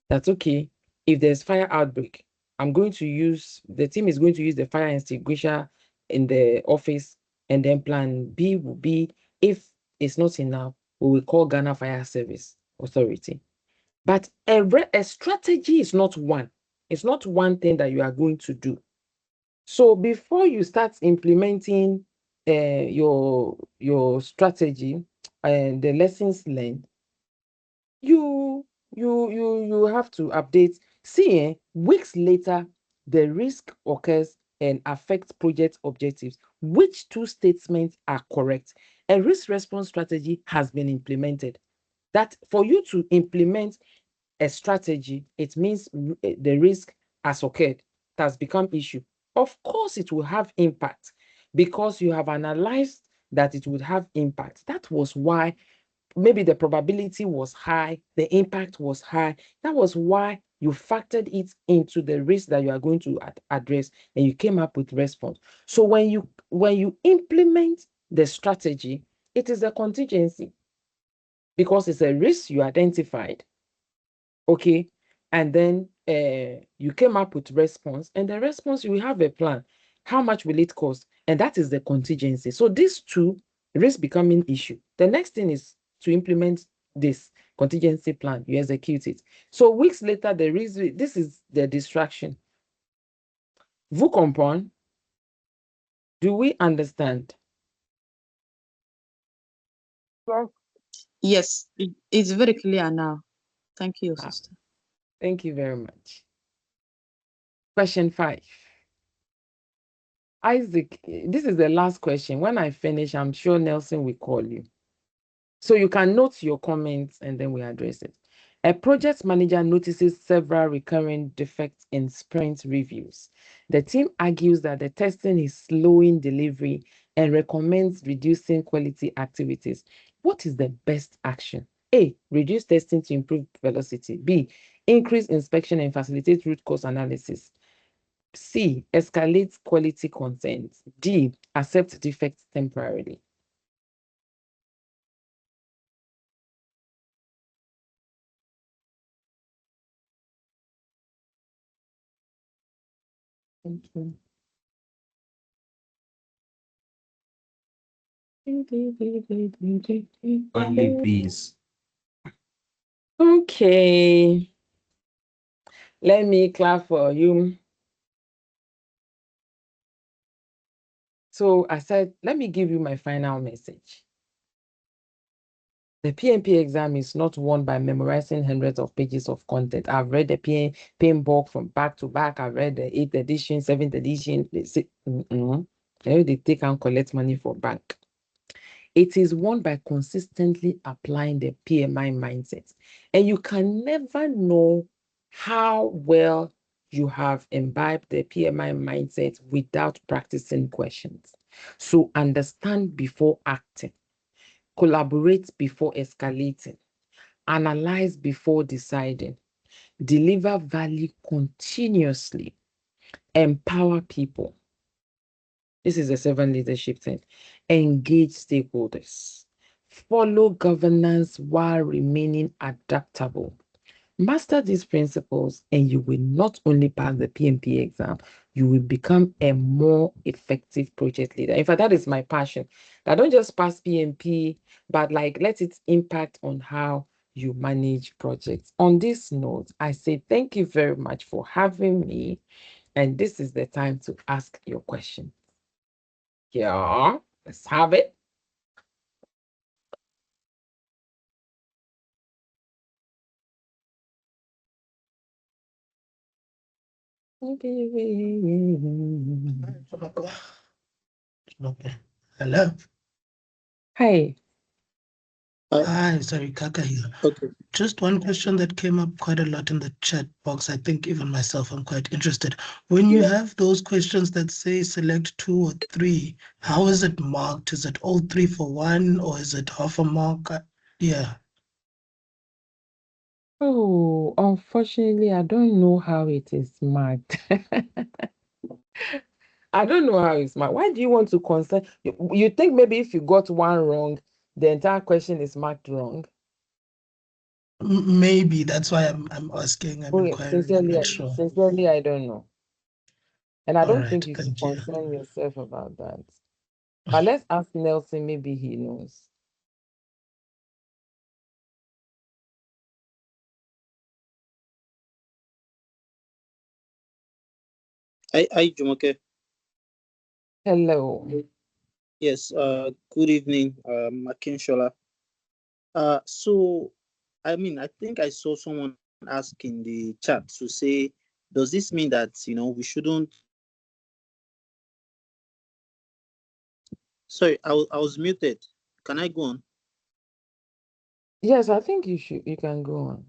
That's okay. If there's fire outbreak, the team is going to use the fire extinguisher in the office, and then plan B will be, if it's not enough, we will call Ghana Fire Service Authority. But a strategy is not one. It's not one thing that you are going to do. So before you start implementing your strategy and the lessons learned, you have to update. See, weeks later, the risk occurs and affects project objectives. Which two statements are correct? A risk response strategy has been implemented. That for you to implement a strategy, it means the risk has occurred, it has become issue. Of course, it will have impact because you have analyzed that it would have impact. That was why maybe the probability was high, the impact was high. That was why you factored it into the risk that you are going to address, and you came up with response. So when you implement the strategy, it is a contingency because it's a risk you identified, okay, and then you came up with response, and the response, you have a plan. How much will it cost? And that is the contingency. So these two, risk becoming issue. The next thing is to implement this contingency plan. You execute it. So weeks later, this is the distraction. Vous comprenez? Do we understand? Yes. Yes, it's very clear now. Thank you, sister. Thank you very much. Question 5. Isaac, this is the last question. When I finish, I'm sure Nelson will call you. So you can note your comments and then we address it. A project manager notices several recurring defects in sprint reviews. The team argues that the testing is slowing delivery and recommends reducing quality activities. What is the best action? A, reduce testing to improve velocity. B, increase inspection and facilitate root cause analysis. C, escalate quality concerns. D, accept defects temporarily. Thank you. Only B's. Okay. Let me clap for you. So I said, let me give you my final message. The PMP exam is not won by memorizing hundreds of pages of content. I've read the PMBOK from back to back. I've read the 8th edition, 7th edition. They take and collect money for bank. It is won by consistently applying the PMI mindset. And you can never know how well you have imbibed the PMI mindset without practicing questions. So understand before acting, collaborate before escalating, analyze before deciding, deliver value continuously, empower people. This is a servant leadership thing. Engage stakeholders. Follow governance while remaining adaptable. Master these principles, and you will not only pass the PMP exam, you will become a more effective project leader. In fact, that is my passion. That don't just pass PMP, but like let it impact on how you manage projects. On this note, I say thank you very much for having me. And this is the time to ask your question. Yeah, let's have it. Okay. Hello. Hi. Hi, sorry, Kaka here. Okay. Just one question that came up quite a lot in the chat box. I think even myself, I'm quite interested. When you have those questions that say select 2 or 3, how is it marked? Is it all 3 for 1 or is it half a mark? Yeah. Oh, unfortunately, I don't know how it is marked. I don't know how it's marked. Why do you want to concern? You think maybe if you got one wrong, the entire question is marked wrong? Maybe that's why I'm asking, I'm Okay, inquiring, I'm not sure. sincerely, I don't know. And I All don't right, think you should thank you. concern yourself about that. But let's ask Nelson, maybe he knows. Hi, Jumoke. Hello. Yes, good evening, Akinshola. So, I mean, I think I saw someone ask in the chat to say, does this mean that, we shouldn't... Sorry, I was muted. Can I go on? Yes, I think you can go on.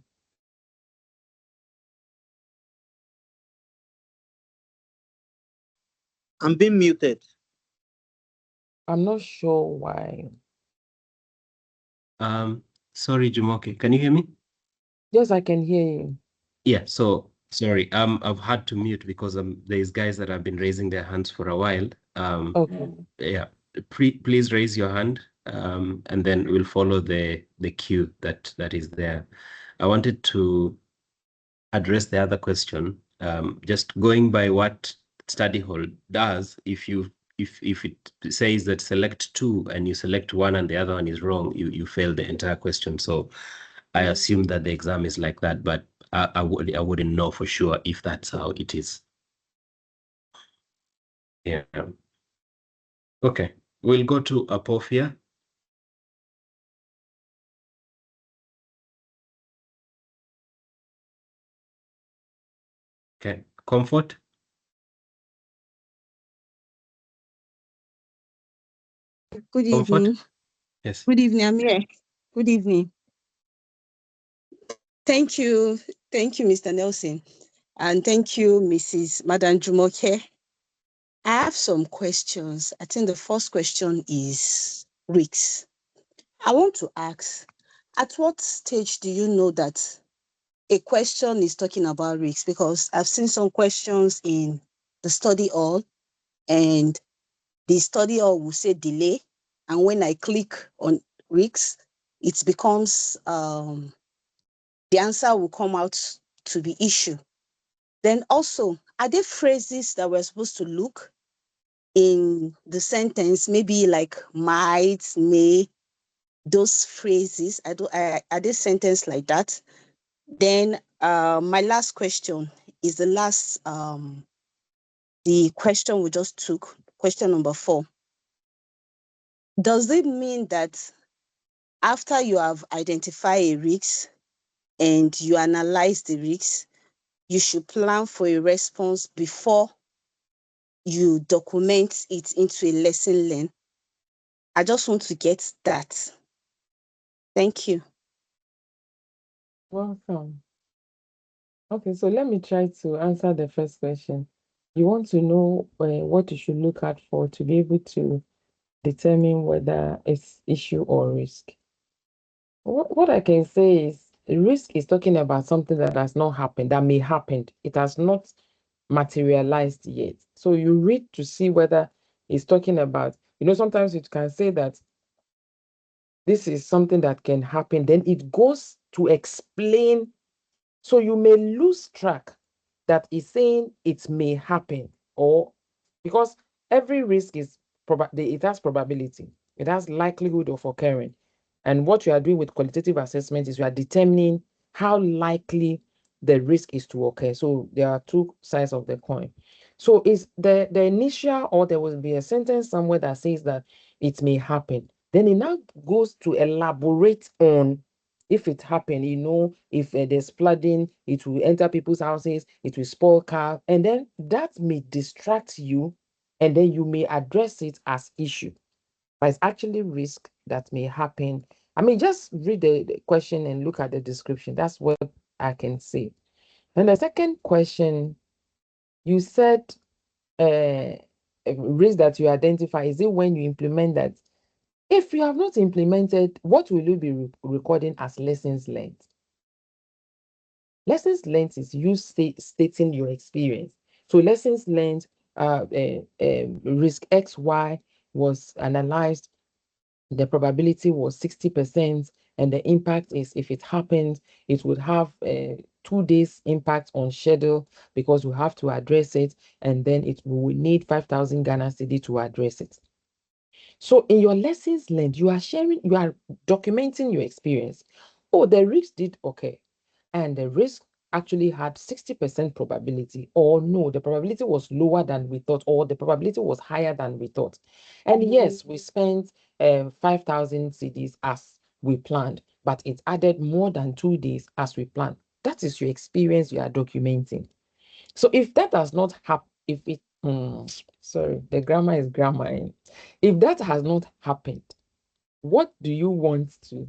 I'm being muted. I'm not sure why. Sorry, Jumoke, can you hear me? Yes, I can hear you. Yeah, so sorry, I've had to mute because there's guys that have been raising their hands for a while. Okay. Yeah, please raise your hand, and then we'll follow the queue that is there. I wanted to address the other question. Just going by what study hall does, if it says that select 2 and you select 1 and the other one is wrong, you fail the entire question. So I assume that the exam is like that, but I wouldn't know for sure if that's how it is. Yeah. Okay. We'll go to Apophia. Okay. Comfort. Good Comfort. evening. Yes. Good evening, I'm here. Good evening. Thank you, Mr. Nelson, and thank you, Mrs. Madam Jumoke. I have some questions. I think the first question is risks. I want to ask, at what stage do you know that a question is talking about risks? Because I've seen some questions in the study hall, and the study hall will say delay, and when I click on risks, it becomes the answer will come out to be issue. Then also, are there phrases that we're supposed to look in the sentence? Maybe like might, may, those phrases. Are there sentence like that? Then my last question is the question we just took, question number 4. Does it mean that after you have identified a risk and you analyze the risks, you should plan for a response before you document it into a lesson learned? I just want to get that. Thank you. Welcome. Okay, so let me try to answer the first question. You want to know what you should look out for to be able to determine whether it's issue or risk. What I can say is risk is talking about something that has not happened, that may happen. It has not materialized yet. So you read to see whether it's talking about, sometimes you can say that this is something that can happen. Then it goes to explain. So you may lose track that is saying it may happen, or because every risk is it has probability, it has likelihood of occurring. And what you are doing with qualitative assessment is you are determining how likely the risk is to occur. So there are two sides of the coin. So is the initial, or there will be a sentence somewhere that says that it may happen. Then it now goes to elaborate on if it happen, if there's flooding, it will enter people's houses, it will spoil cars, and then that may distract you, and then you may address it as issue. But it's actually risk that may happen. I mean, just read the question and look at the description. That's what I can say. And the second question, you said risk that you identify, is it when you implement that? If you have not implemented, what will you be recording as lessons learned? Lessons learned is you stating your experience. So lessons learned, risk XY was analyzed, the probability was 60%, and the impact is, if it happens, it would have a 2 days impact on schedule because we have to address it, and then we will need 5,000 Ghana cedi to address it. So in your lessons learned, you are documenting your experience. Oh, the risk did occur, and the risk actually had 60% probability, or no, the probability was lower than we thought, or the probability was higher than we thought. And yes, we spent 5,000 CDs as we planned, but it added more than 2 days as we planned. That is your experience you are documenting. So if that does not happen, sorry, the grammar is grammar. If that has not happened, what do you want to?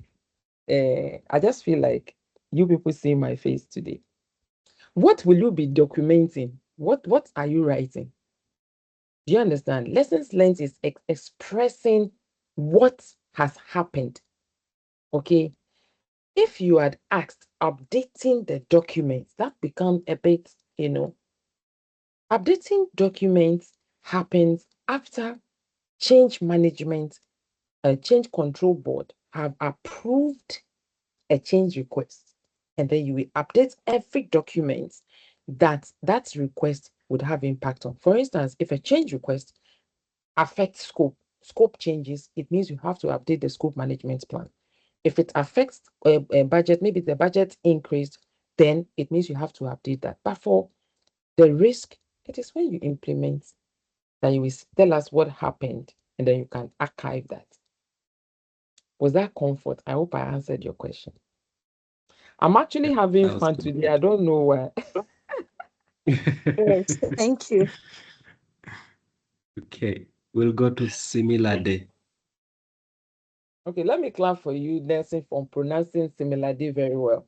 I just feel like you people see my face today. What will you be documenting? What are you writing? Do you understand? Lessons learned is expressing what has happened. Okay. If you had asked updating the documents, that becomes a bit, updating documents happens after change management, change control board have approved a change request, and then you will update every document that request would have impact on. For instance, if a change request affects scope changes, it means you have to update the scope management plan. If it affects a budget, maybe the budget increased, then it means you have to update that. But for the risk, it is when you implement that you will tell us what happened, and then you can archive that. Was that comfort? I hope I answered your question. I'm actually having fun today. I don't know why. Yes, thank you. Okay, we'll go to similar day. Okay, let me clap for you, Nelson, for pronouncing Similade very well.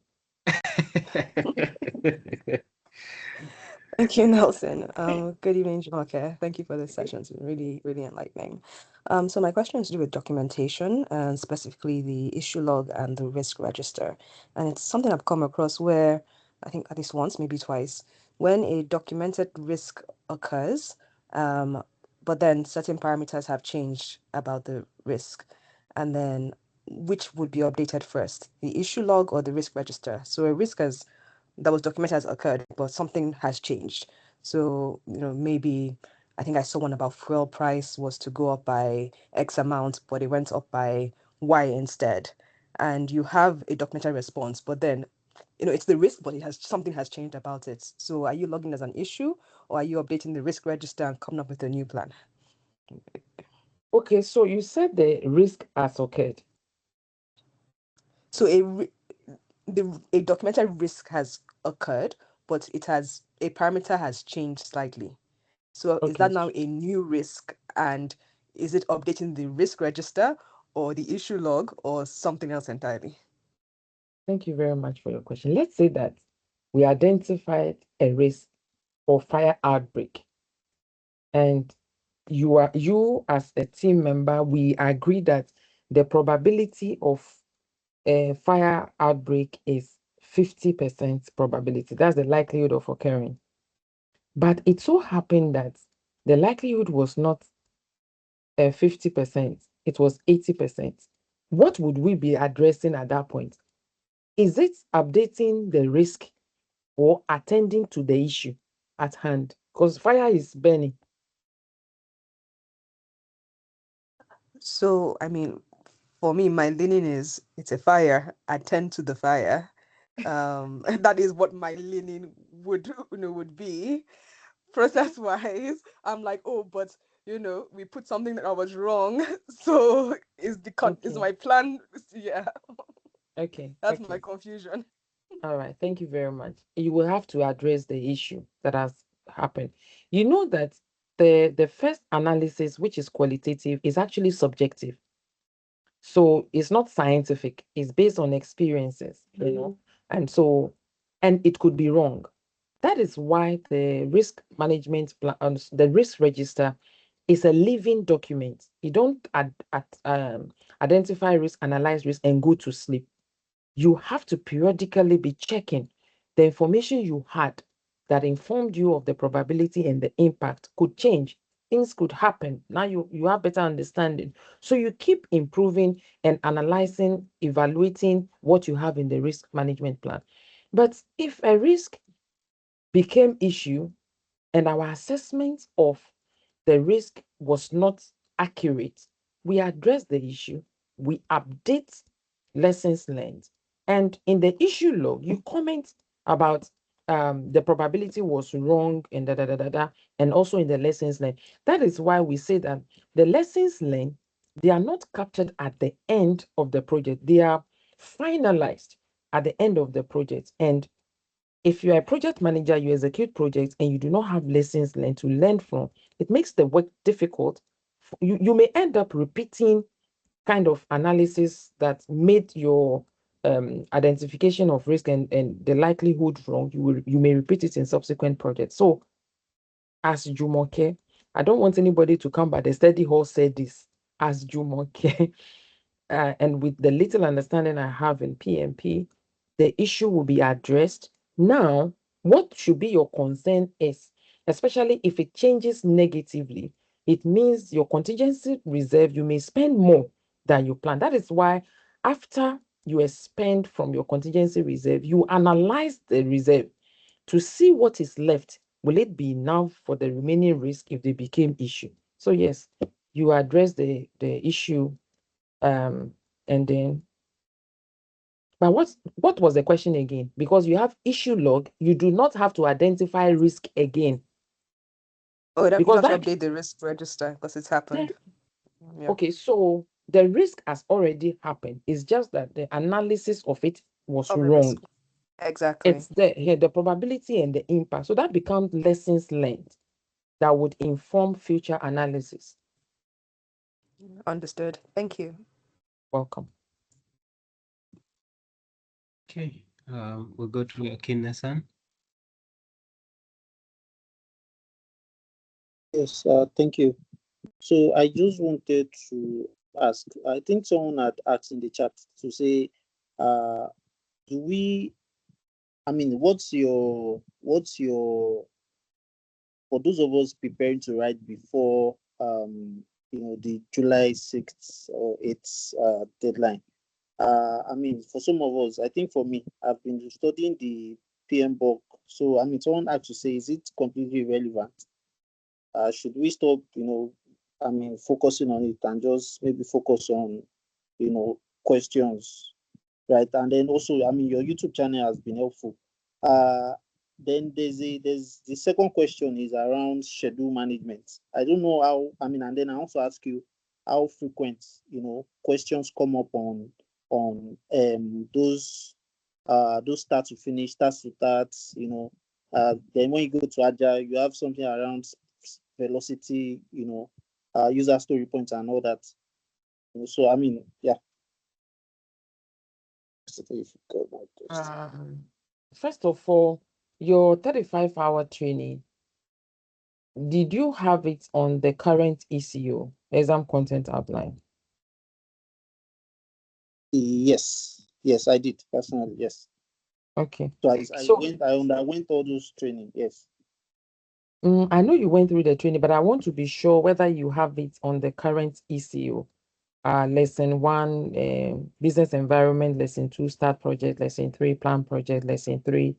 Thank you, Nelson. Good evening, Jumoke. Thank you for this session. It's been really, really enlightening. So my question is to do with documentation, and specifically the issue log and the risk register. And it's something I've come across where, I think at least once, maybe twice, when a documented risk occurs, but then certain parameters have changed about the risk, and then which would be updated first, the issue log or the risk register? So a risk that was documented has occurred, but something has changed. So, maybe I think I saw one about fuel price was to go up by X amount, but it went up by Y instead. And you have a documented response, but then, it's the risk, but something has changed about it. So are you logging as an issue, or are you updating the risk register and coming up with a new plan? Okay, so you said the risk has occurred. So a documented risk has occurred, but a parameter has changed slightly. So is Okay. that now a new risk, and Is it updating the risk register or the issue log or something else entirely? Thank you very much for your question. Let's say that we identified a risk or fire outbreak, and you as a team member, we agree that the probability of a fire outbreak is 50% probability. That's the likelihood of occurring. But it so happened that the likelihood was not 50%, it was 80%. What would we be addressing at that point? Is it updating the risk or attending to the issue at hand? Because fire is burning. So, I mean, for me, my leaning is it's a fire, attend to the fire. That is what my leaning would be. Process wise, I'm like, oh, but we put something that I was wrong. So is Okay. my plan? Yeah, Okay. that's Okay. my confusion. All right. Thank you very much. You will have to address the issue that has happened. You know that the first analysis, which is qualitative, is actually subjective. So it's not scientific. It's based on experiences, and it could be wrong. That is why the risk management plan, the risk register, is a living document. You don't identify risk, analyze risk, and go to sleep. You have to periodically be checking the information you had that informed you of the probability and the impact could change. Things could happen. Now you have better understanding. So you keep improving and analyzing, evaluating what you have in the risk management plan. But if a risk became issue and our assessment of the risk was not accurate, we address the issue, we update lessons learned, and in the issue log, you comment about the probability was wrong and and also in the lessons learned. That is why we say that the lessons learned, they are not captured at the end of the project, they are finalized at the end of the project. And if you're a project manager, you execute projects and you do not have lessons learned to learn from, it makes the work difficult. You may end up repeating kind of analysis that made your identification of risk and the likelihood wrong. You may repeat it in subsequent projects. So as Jumoke, I don't want anybody to come by the study hall said this as Jumoke. And with the little understanding I have in PMP, the issue will be addressed. Now, what should be your concern is, especially if it changes negatively, it means your contingency reserve, you may spend more than you plan. That is why after you expend from your contingency reserve, you analyze the reserve to see what is left. Will it be enough for the remaining risk if they became issue? So yes, you address the issue, and then, but what was the question again? Because you have issue log, you do not have to identify risk again. Oh, you don't Because have to that update the risk register because it's happened. Yeah. okay, so the risk has already happened. It's just that the analysis of it was Of the wrong. risk. Exactly. It's the probability and the impact. So that becomes lessons learned that would inform future analysis. Understood. Thank you. Welcome. Okay, we'll go to Akina-san. Yes, thank you. So I just wanted to ask, I think someone had asked in the chat to say, do we, I mean, for those of us preparing to write before, the July 6th or 8th deadline? I mean, for some of us, I think for me, I've been studying the PM book. So, I mean, someone had to say, is it completely irrelevant? Should we stop, focusing on it and just maybe focus on, questions, right? And then also, I mean, your YouTube channel has been helpful. Then there's the second question is around schedule management. I don't know how, I mean, and then I also ask you how frequent, questions come up on those start to finish, start to start, then when you go to agile, you have something around velocity, user story points and all that. So I mean, yeah. First of all, your 35-hour training, did you have it on the current ECO, exam content outline? Yes, I did personally. Yes. Okay. So I underwent all those training. Yes. I know you went through the training, but I want to be sure whether you have it on the current ECO. Lesson 1, business environment, lesson 2, start project, lesson 3, plan project, lesson 3,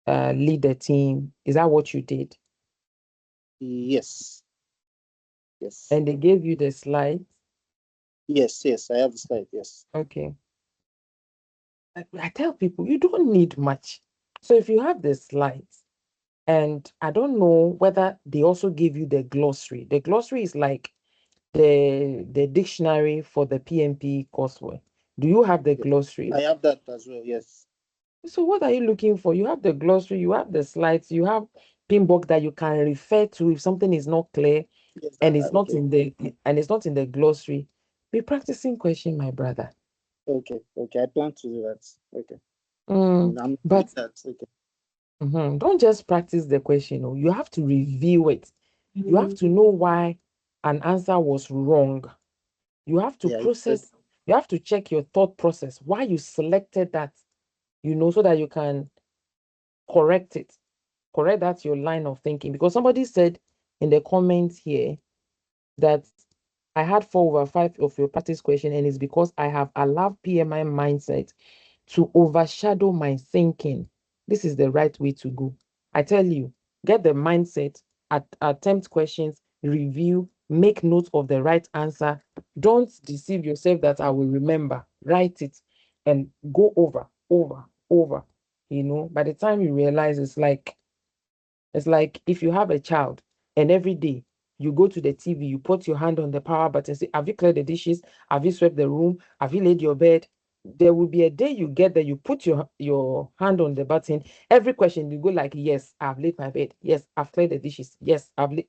lead a team. Is that what you did? Yes. And they gave you the slides? Yes, I have the slide. Yes. Okay. I tell people you don't need much. So if you have the slides, and I don't know whether they also give you the glossary. The glossary is like the dictionary for the PMP coursework. Do you have the glossary? I have that as well. Yes. So what are you looking for? You have the glossary, you have the slides, you have pinbook that you can refer to if something is not clear Yes. and it's not in the glossary. Be practicing question, my brother. Okay. I plan to do that. Okay. I'm But doing that. Okay. don't just practice the question. You have to review it. You have to know why an answer was wrong. You have to process, you have to check your thought process, why you selected that, so that you can correct it. Correct that's your line of thinking. Because somebody said in the comments here that I had 4/5 of your practice question, and it's because I have allowed PMI mindset to overshadow my thinking. This is the right way to go. I tell you, get the mindset, attempt questions, review, make note of the right answer. Don't deceive yourself that I will remember. Write it and go over, over, over. By the time you realize it's like if you have a child and every day you go to the TV, you put your hand on the power button, say, have you cleared the dishes? Have you swept the room? Have you laid your bed? There will be a day you get there, you put your hand on the button. Every question you go like, yes, I've laid my bed. Yes, I've cleared the dishes. Yes, I've laid.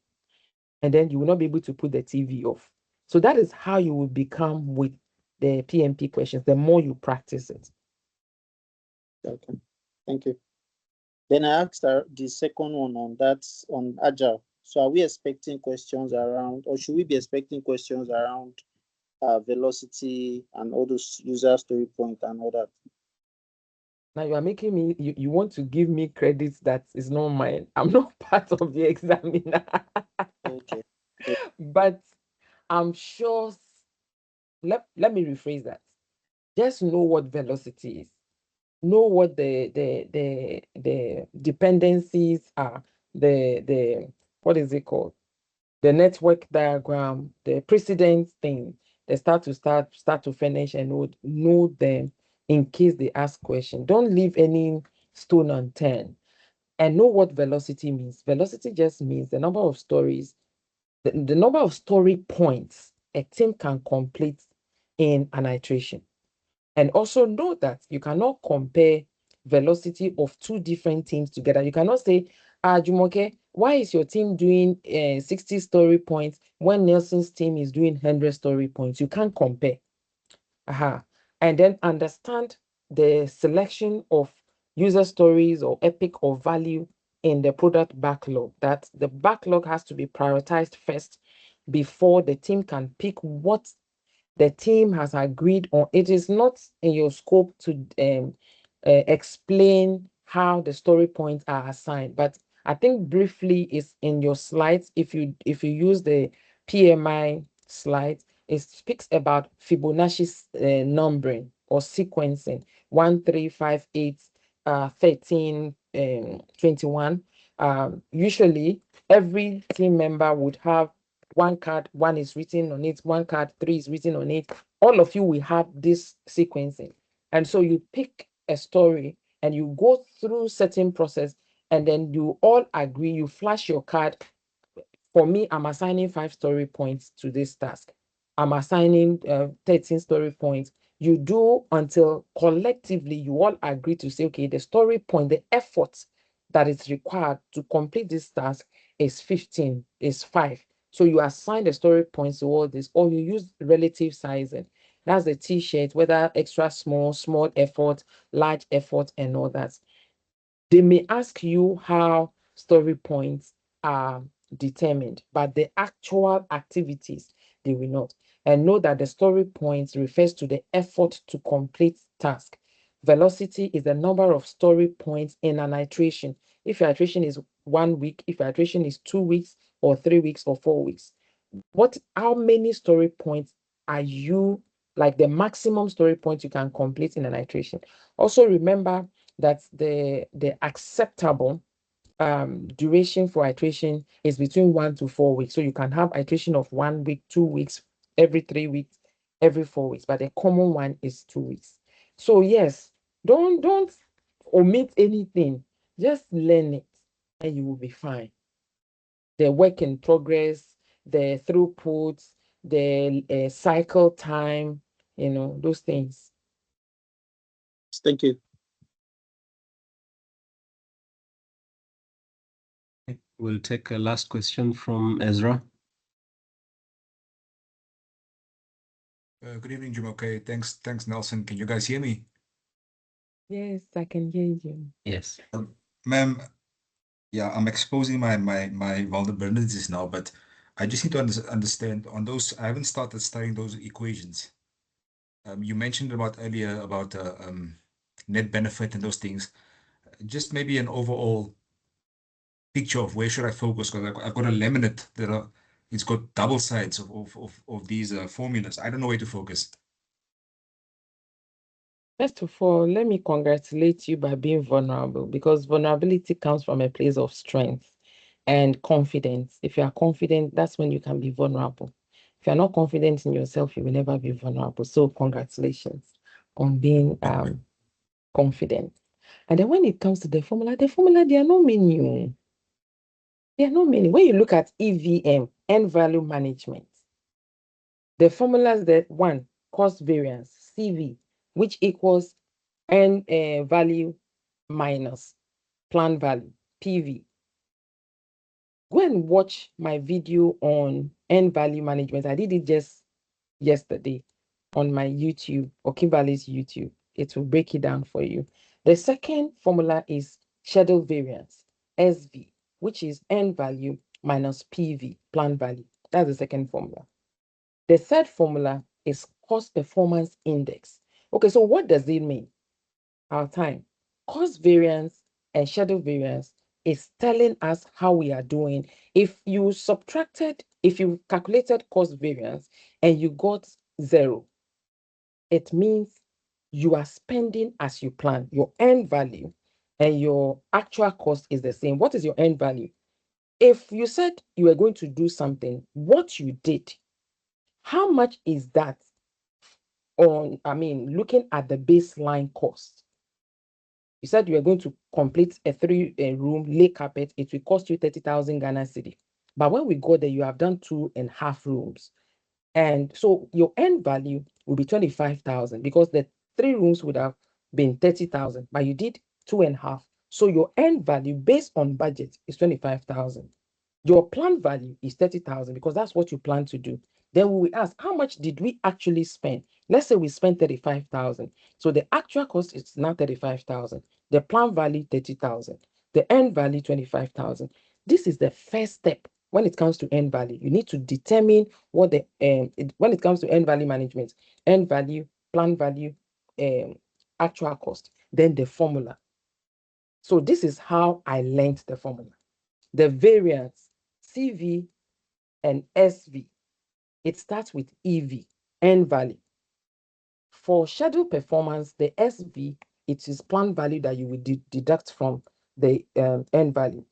And then you will not be able to put the TV off. So that is how you will become with the PMP questions, the more you practice it. Okay. Thank you. Then I asked the second one on Agile. So are we expecting questions around, or should we be expecting questions around velocity and all those user story point and all that? Now you are making me, you want to give me credit that is not mine. I'm not part of the examiner. Okay. But I'm sure, let me rephrase that. Just know what velocity is. Know what the dependencies are. The what is it called? The network diagram, the precedence thing, the start to finish, and know them in case they ask question. Don't leave any stone unturned. And know what velocity means. Velocity just means the number of stories, the number of story points a team can complete in an iteration. And also know that you cannot compare velocity of two different teams together. You cannot say, Jumoke, why is your team doing 60 story points when Nelson's team is doing 100 story points? You can't compare. And then understand the selection of user stories or epic or value in the product backlog, that the backlog has to be prioritized first before the team can pick what the team has agreed on. It is not in your scope to explain how the story points are assigned, but I think briefly is in your slides. If you use the PMI slides, it speaks about Fibonacci numbering or sequencing 1, 3, 5, 8, 13, 21. Usually, every team member would have one card, 1 is written on it, one card, 3 is written on it. All of you will have this sequencing. And so you pick a story and you go through certain process, and then you all agree, you flash your card. For me, I'm assigning 5 story points to this task. I'm assigning 13 story points. You do until collectively you all agree to say, okay, the story point, the effort that is required to complete this task is 15, is 5. So you assign the story points to all this, or you use relative sizing. That's the T-shirt, whether extra small, small effort, large effort, and all that. They may ask you how story points are determined, but the actual activities, they will not. And know that the story points refers to the effort to complete task. Velocity is the number of story points in an iteration. If your iteration is 1 week, if your iteration is 2 weeks, or 3 weeks, or 4 weeks, how many story points are you, like the maximum story points you can complete in an iteration? Also remember that the acceptable duration for iteration is between 1 to 4 weeks. So you can have iteration of 1 week, 2 weeks, every 3 weeks, every 4 weeks, but the common one is 2 weeks. So yes, don't omit anything. Just learn it and you will be fine. The work in progress, the throughput, the cycle time, those things. Thank you. We'll take a last question from Ezra. Good evening, Jumoke. Thanks, Nelson. Can you guys hear me? Yes, I can hear you. Yes. Ma'am, yeah, I'm exposing my vulnerabilities now, but I just need to understand on those. I haven't started studying those equations. You mentioned about earlier about net benefit and those things. Just maybe an overall picture of where should I focus, because I've got a laminate that it's got double sides of these formulas. I don't know where to focus. First of all, let me congratulate you by being vulnerable, because vulnerability comes from a place of strength and confidence. If you are confident, that's when you can be vulnerable. If you're not confident in yourself, you will never be vulnerable. So congratulations on being confident. And then when it comes to the formula, they are not many. They are not many. When you look at EVM, end value management, the formulas that one, cost variance, CV, which equals end value minus plan value, PV. Go and watch my video on end value management. I did it just yesterday on my YouTube, or Kimberly's YouTube. It will break it down for you. The second formula is schedule variance, SV, which is end value minus PV, plan value. That's the second formula. The third formula is cost performance index. Okay, so what does it mean? Our time. Cost variance and schedule variance is telling us how we are doing. If you calculated cost variance and you got 0, it means you are spending as you plan. Your end value and your actual cost is the same. What is your end value? If you said you were going to do something, what you did, how much is that looking at the baseline cost? You said you were going to complete a 3-room lay carpet. It will cost you 30,000 Ghana cedi. But when we go there, you have done 2.5 rooms. And so your end value will be 25,000, because the 3 rooms would have been 30,000, but you did 2.5. So your end value based on budget is 25,000. Your planned value is 30,000, because that's what you plan to do. Then we will ask, how much did we actually spend? Let's say we spent 35,000. So the actual cost is now 35,000. The planned value, 30,000. The end value, 25,000. This is the first step when it comes to end value. You need to determine what when it comes to end value management, end value, planned value, actual cost, then the formula. So this is how I learned the formula. The variance, CV and SV, it starts with EV, end value. For schedule performance, the SV, it is planned value that you will deduct from the end value.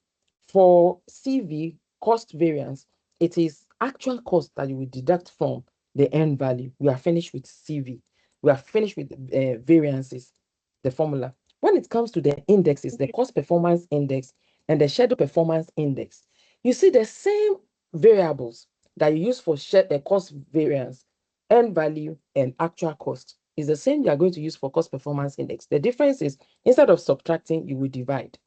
For CV, cost variance, it is actual cost that you will deduct from the end value. We are finished with CV. We are finished with variances, the formula. When it comes to the indexes, the cost performance index and the schedule performance index, you see the same variables that you use for cost variance, end value, and actual cost is the same you are going to use for cost performance index. The difference is, instead of subtracting, you will divide.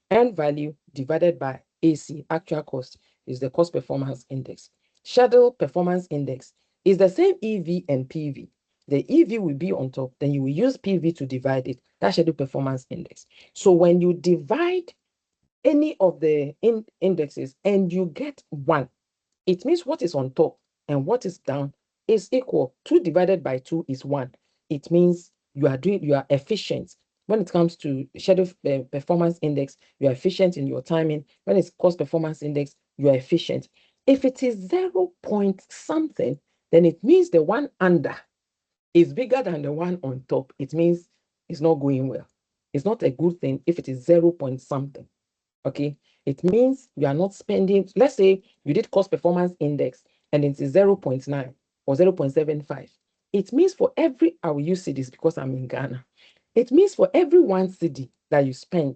End value divided by AC, actual cost, is the cost performance index. schedule performance index is the same EV and PV. The EV will be on top, then you will use PV to divide it. That's schedule performance index. So when you divide any of the indexes and you get 1, it means what is on top and what is down is equal. 2 divided by 2 is 1. It means you are efficient. When it comes to schedule performance index, you are efficient in your timing. When it's cost performance index, you are efficient. If it is 0 point something, then it means the one under is bigger than the one on top. It means it's not going well. It's not a good thing if it is 0 point something. Okay, it means you are not spending. Let's say you did cost performance index and it is 0.9 or 0.75. It means for every, I will use cedis because I'm in Ghana. It means for every 1 cedi that you spend,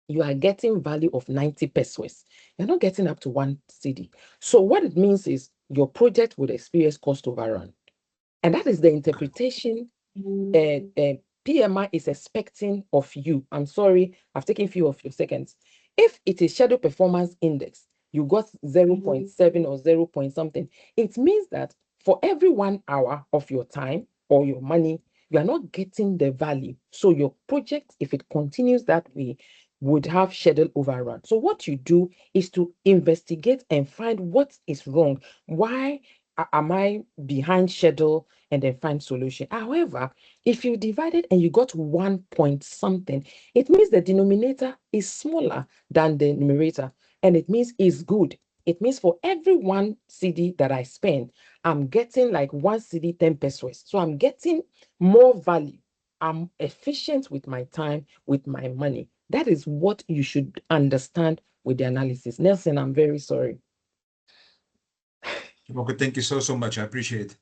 you are getting value of 90 pesos. You're not getting up to 1 cedi. So what it means is your project would experience cost overrun. And that is the interpretation PMI is expecting of you. I'm sorry, I've taken a few of your seconds. If it is schedule performance index, you got 0.7 or 0 point something, it means that for every 1 hour of your time or your money, you are not getting the value. So your project, if it continues that way, would have schedule overrun. So what you do is to investigate and find what is wrong. Why am I behind schedule, and then find solution. However, if you divide it and you got 1 point something, it means the denominator is smaller than the numerator, and it means it's good. It means for every 1 cedi that I spend, I'm getting like 1 cedi 10 pesos. So I'm getting more value. I'm efficient with my time, with my money. That is what you should understand with the analysis. Nelson, I'm very sorry. Okay, thank you so much. I appreciate it.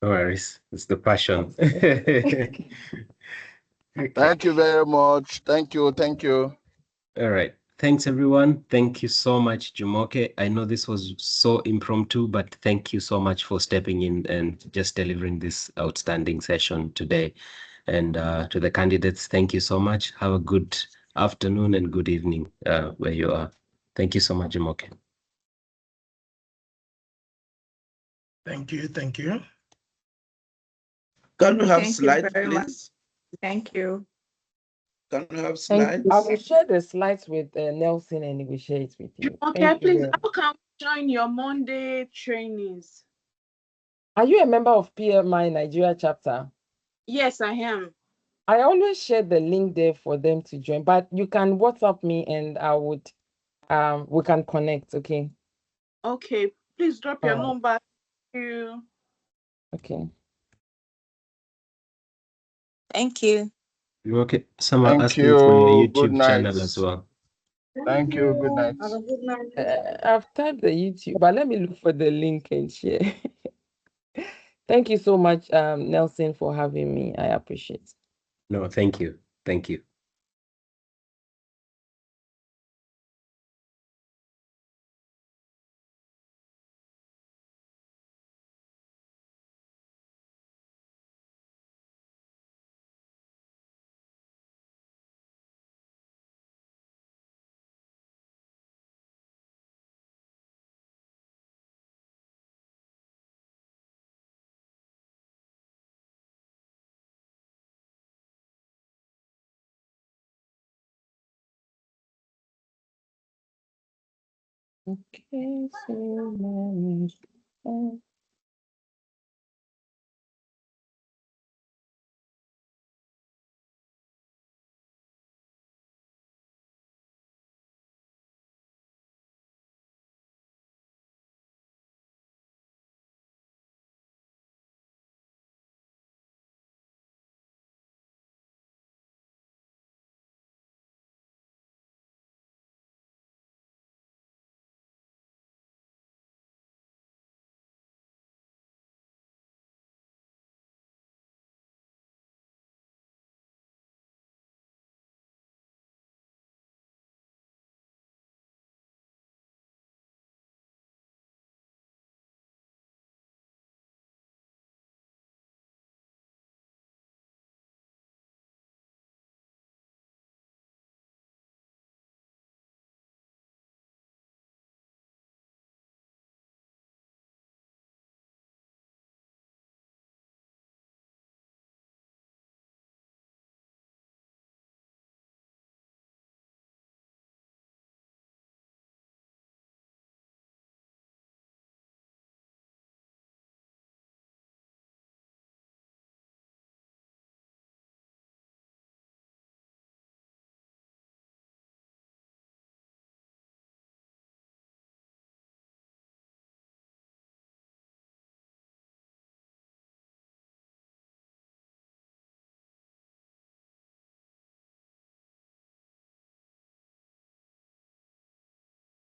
No worries. It's the passion. Okay. Thank you very much. Thank you. Thank you. All right. Thanks, everyone. Thank you so much, Jumoke. I know this was so impromptu, but thank you so much for stepping in and just delivering this outstanding session today. And to the candidates, thank you so much. Have a good afternoon and good evening where you are. Thank you so much, Jumoke. Thank you. Thank you. Can we have Thank you slides, very much. please? Thank you. Can we have Thank slides? you. I will share the slides with Nelson and he will share it with you. Okay, Thank you please, very much. how can we join your Monday trainings? Are you a member of PMI Nigeria chapter? Yes, I am. I always share the link there for them to join, but you can WhatsApp me and I would we can connect, okay? Okay, please drop your All right. number. Thank you. Okay. Thank you. Okay. Some are Thank asking for your you. Good YouTube night. channel as well. Thank you. Good night. Have a good night. I've typed the YouTube, but let me look for the link and share. Thank you so much, Nelson, for having me. I appreciate it. No, thank you. Thank you. Okay, so